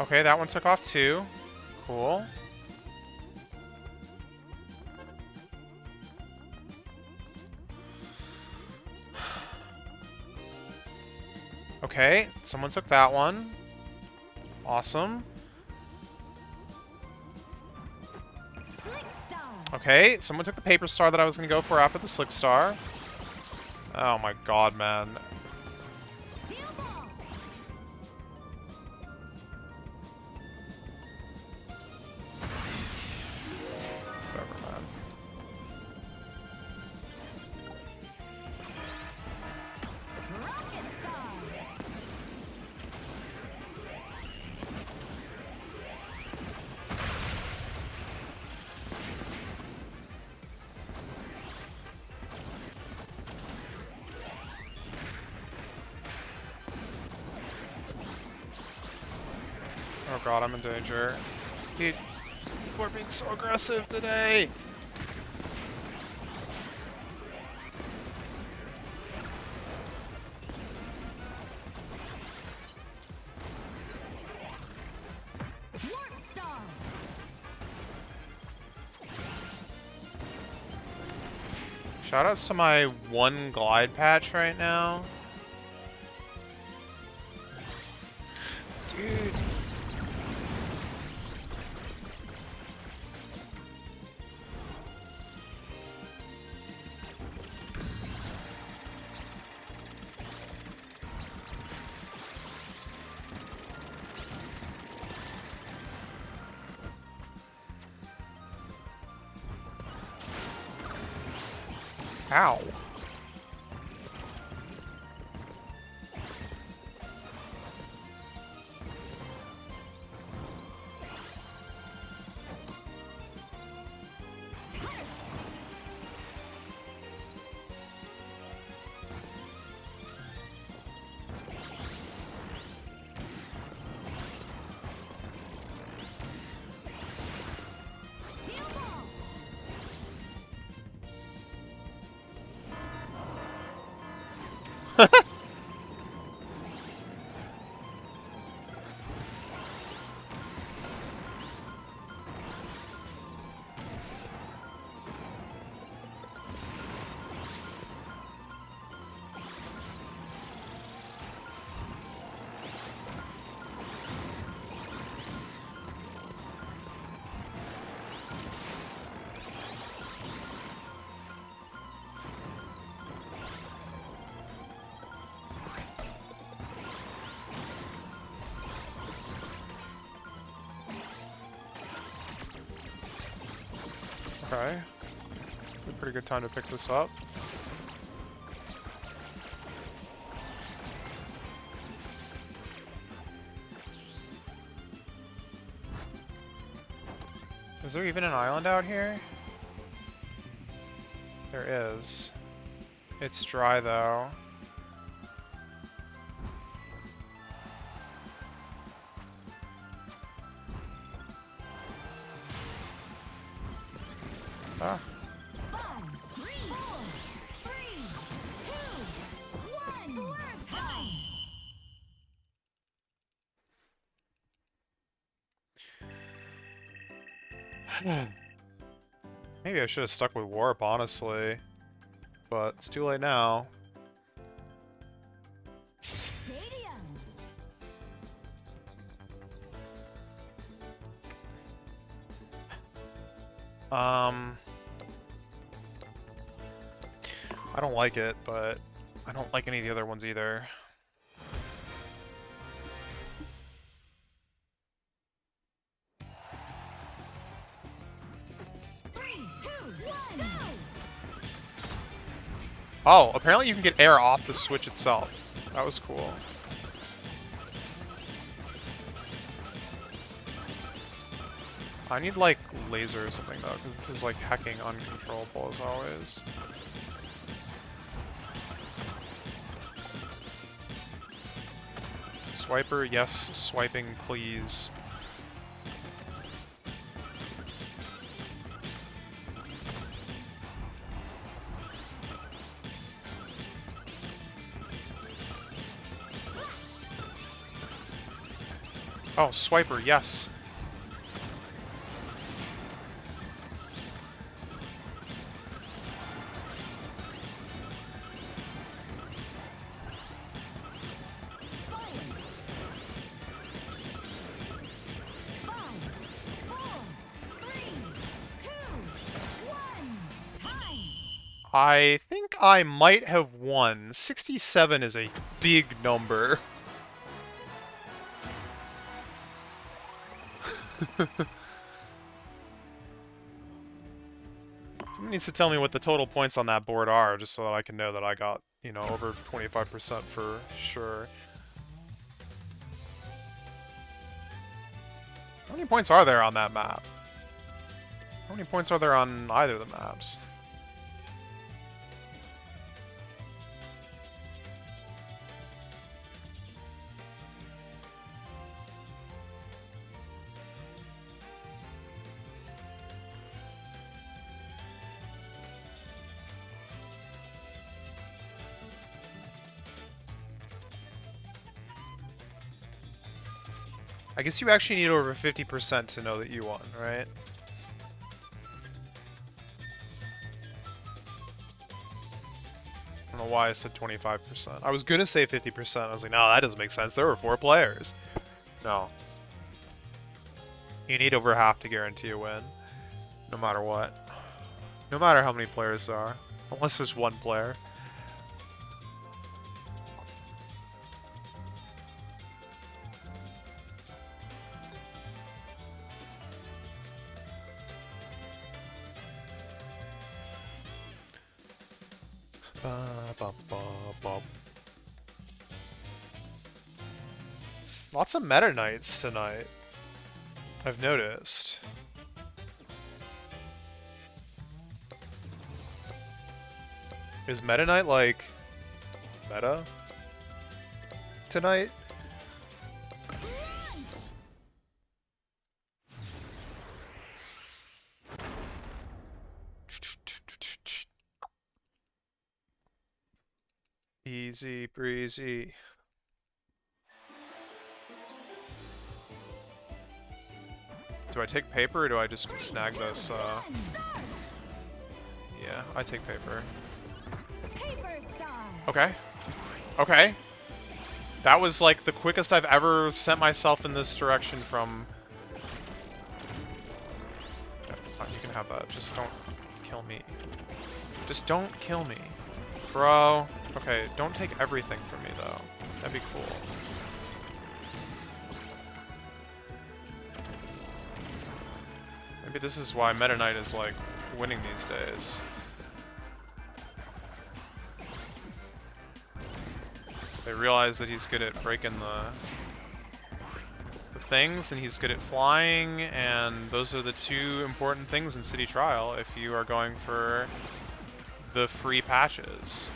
Okay, that one took off too. Cool. Okay, someone took that one. Awesome. Slick star! Okay, someone took the paper star that I was going to go for after the slick star. Oh my god, man. Steel ball! Whatever, man. Rocket star! Oh god, I'm in danger. Dude, people are being so aggressive today. Shoutouts to my one glide patch right now. Dude. Ow. Steel ball. Okay. A pretty good time to pick this up. Is there even an island out here? There is. It's dry though. Ah. 5, 3, 4, 3, 2, 1. Sword time. Maybe I should have stuck with Warp, honestly. But it's too late now. Stadium. I don't like it, but I don't like any of the other ones either. Three, two, one, go. Oh, apparently you can get air off the switch itself. That was cool. I need, like, laser or something, though, because this is, like, hacking uncontrollable as always. Swiper, yes. Swiping, please. Oh, swiper, yes. I think I might have won. 67 is a big number. Someone needs to tell me what the total points on that board are, just so that I can know that I got, you know, over 25% for sure. How many points are there on that map? How many points are there on either of the maps? I guess you actually need over 50% to know that you won, right? I don't know why I said 25%. I was gonna say 50%. I was like, no, that doesn't make sense. There were 4 players. No. You need over half to guarantee a win. No matter what. No matter how many players there are. Unless there's one player. Lots of Meta Knights tonight, I've noticed. Is Meta Knight like meta tonight? Easy breezy. Do I take paper or do I just snag this? Yeah, I take paper. Paper star. Okay. Okay. That was like the quickest I've ever sent myself in this direction from... Yeah, you can have that. Just don't kill me. Just don't kill me. Bro. Okay, don't take everything from me though. That'd be cool. Maybe this is why Meta Knight is like winning these days. They realize that he's good at breaking the things, and he's good at flying, and those are the 2 important things in City Trial if you are going for the free patches.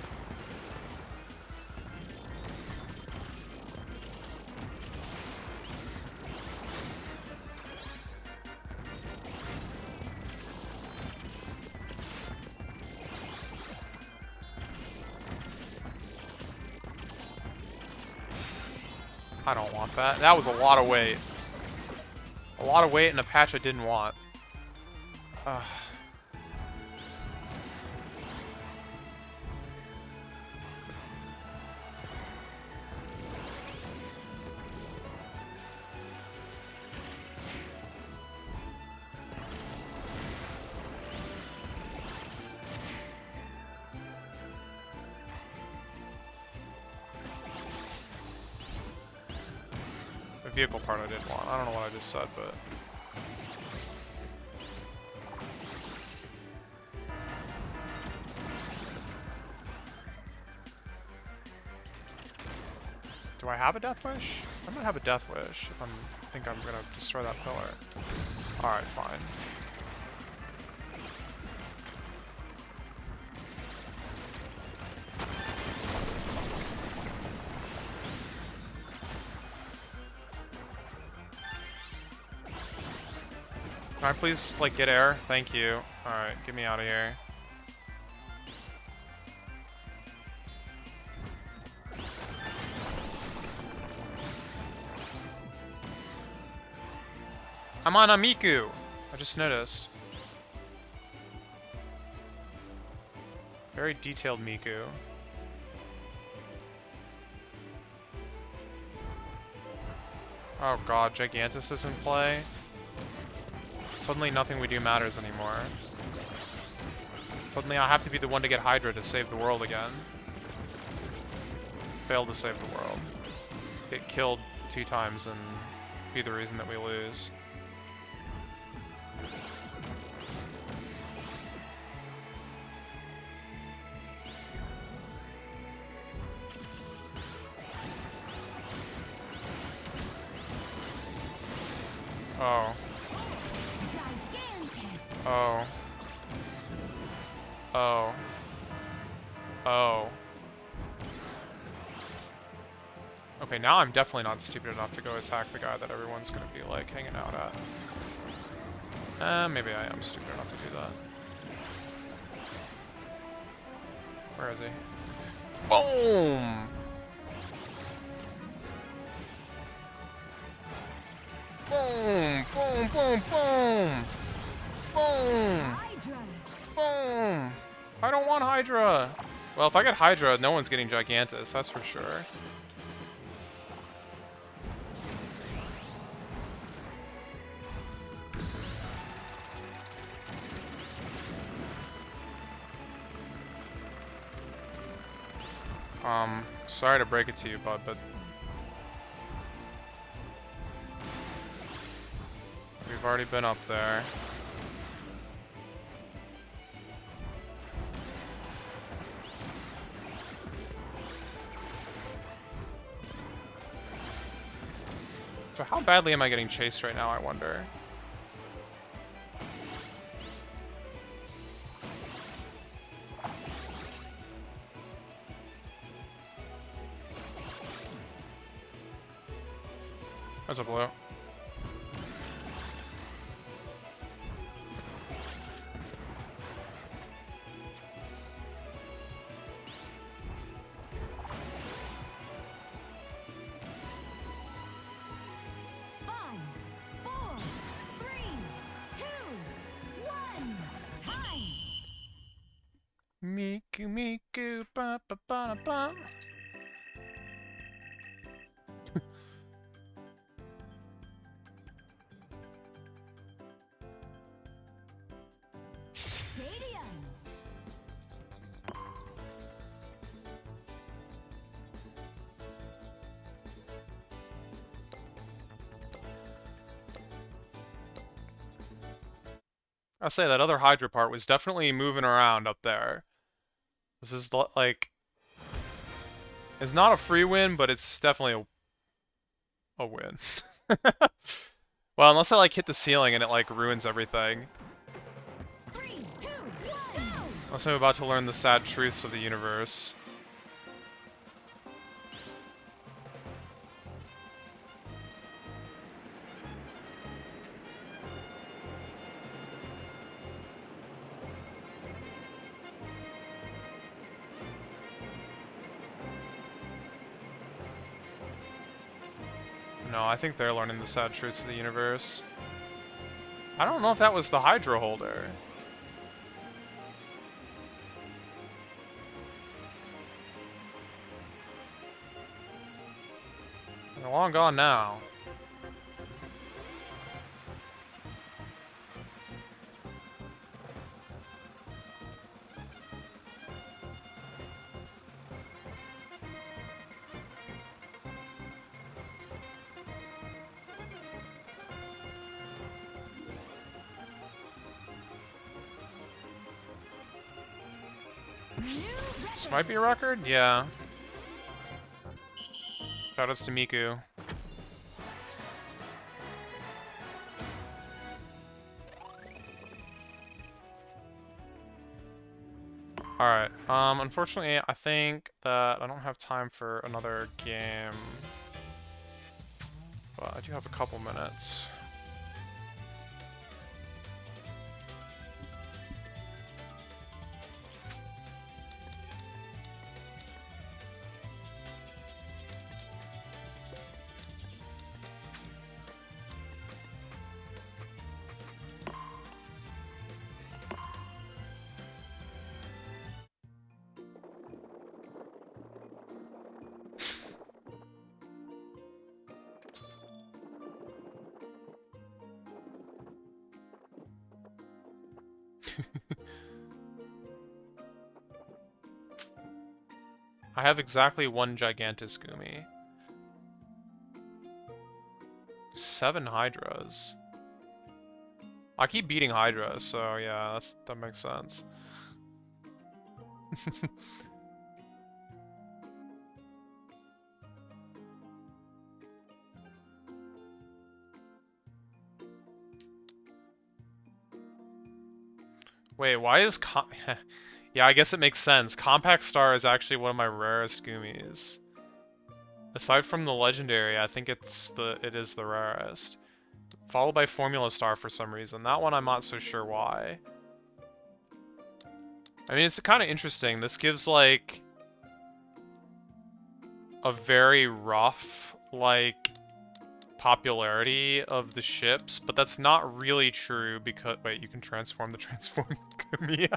I don't want that. That was a lot of weight. A lot of weight in a patch I didn't want. Ugh. The vehicle part I didn't want. I don't know what I just said, but... Do I have a death wish? I'm gonna have a death wish if I think I'm gonna destroy that pillar. Alright, fine. Can I please, like, get air? Thank you. Alright, get me out of here. I'm on a Miku! I just noticed. Very detailed Miku. Oh god, Gigantus is in play. Suddenly nothing we do matters anymore. Suddenly I have to be the one to get Hydra to save the world again. Fail to save the world. Get killed 2 times and be the reason that we lose. Oh. Oh. Oh. Oh. Okay, now I'm definitely not stupid enough to go attack the guy that everyone's gonna be, like, hanging out at. Maybe I am stupid enough to do that. Where is he? Boom! Boom! Boom! Boom! Boom! Boom! Hydra. Boom! I don't want Hydra! Well, if I get Hydra, no one's getting Gigantus, that's for sure. Sorry to break it to you, bud, but we've already been up there. So how badly am I getting chased right now, I wonder? There's a blue. Five, four, three, two, one. Time. Miku Miku ba ba ba ba. Stadium. I'll say that other Hydra part was definitely moving around up there. This is like, it's not a free win, but it's definitely a win. Well, unless I like hit the ceiling and it like ruins everything. 3, 2, 1. Go. Unless I'm about to learn the sad truths of the universe. No, I think they're learning the sad truths of the universe. I don't know if that was the Hydra holder. They're long gone now. This might be a record? Yeah. Shoutouts to Miku. Alright, unfortunately, I think that I don't have time for another game. But I do have a couple minutes. I have exactly one Gigantus Gumi. 7 Hydras. I keep beating Hydra, so yeah, that makes sense. Wait, why is Yeah, I guess it makes sense. Compact Star is actually one of my rarest Gumis. Aside from the legendary, I think it is the rarest. Followed by Formula Star for some reason. That one I'm not so sure why. I mean, it's kind of interesting. This gives like a very rough like popularity of the ships, but that's not really true because wait, you can transform the transform Gumi.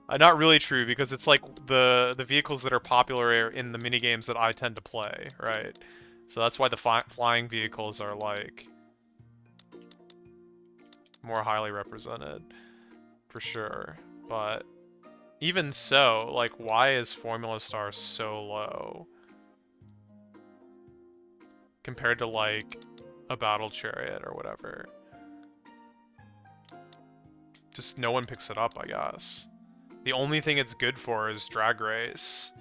Not really true, because it's like the vehicles that are popular in the minigames that I tend to play, right? So that's why the flying vehicles are like more highly represented, for sure. But even so, like, why is Formula Star so low compared to like a Battle Chariot or whatever? Just no one picks it up, I guess. The only thing it's good for is Drag Race.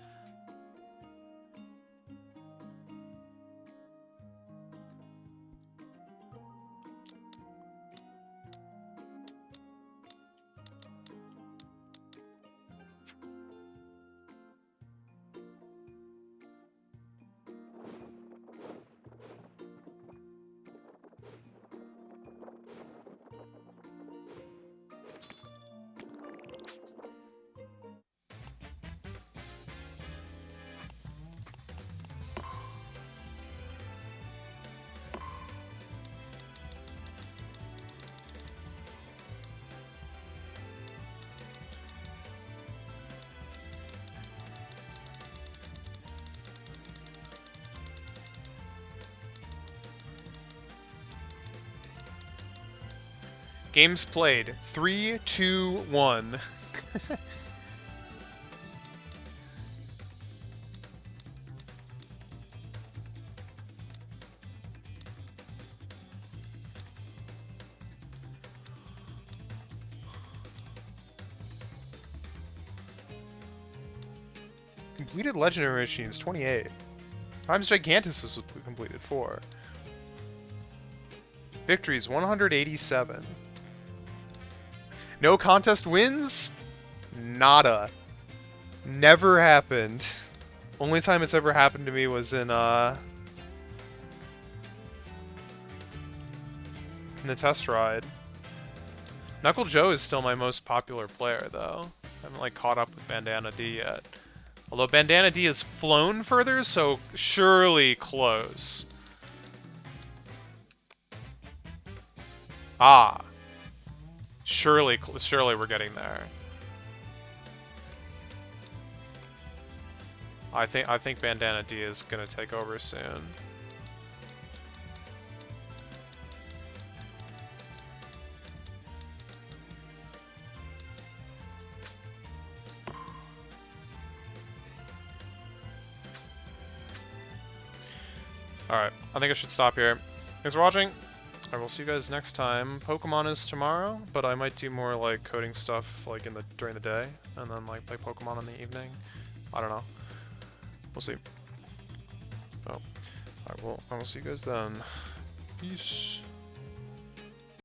Games played. 3, 2, 1. Completed Legendary Machines, 28. Times Gigantus is completed, 4. Victories, 187. No contest wins? Nada. Never happened. Only time it's ever happened to me was in the test ride. Knuckle Joe is still my most popular player, though. I haven't, like, caught up with Bandana D yet. Although Bandana D has flown further, so surely close. Ah. Surely we're getting there. I think Bandana D is gonna take over soon. Alright, I think I should stop here. Thanks for watching. I will see you guys next time. Pokemon is tomorrow, but I might do more like coding stuff like during the day, and then like play Pokemon in the evening. I don't know. We'll see. Oh, I will see you guys then. Peace.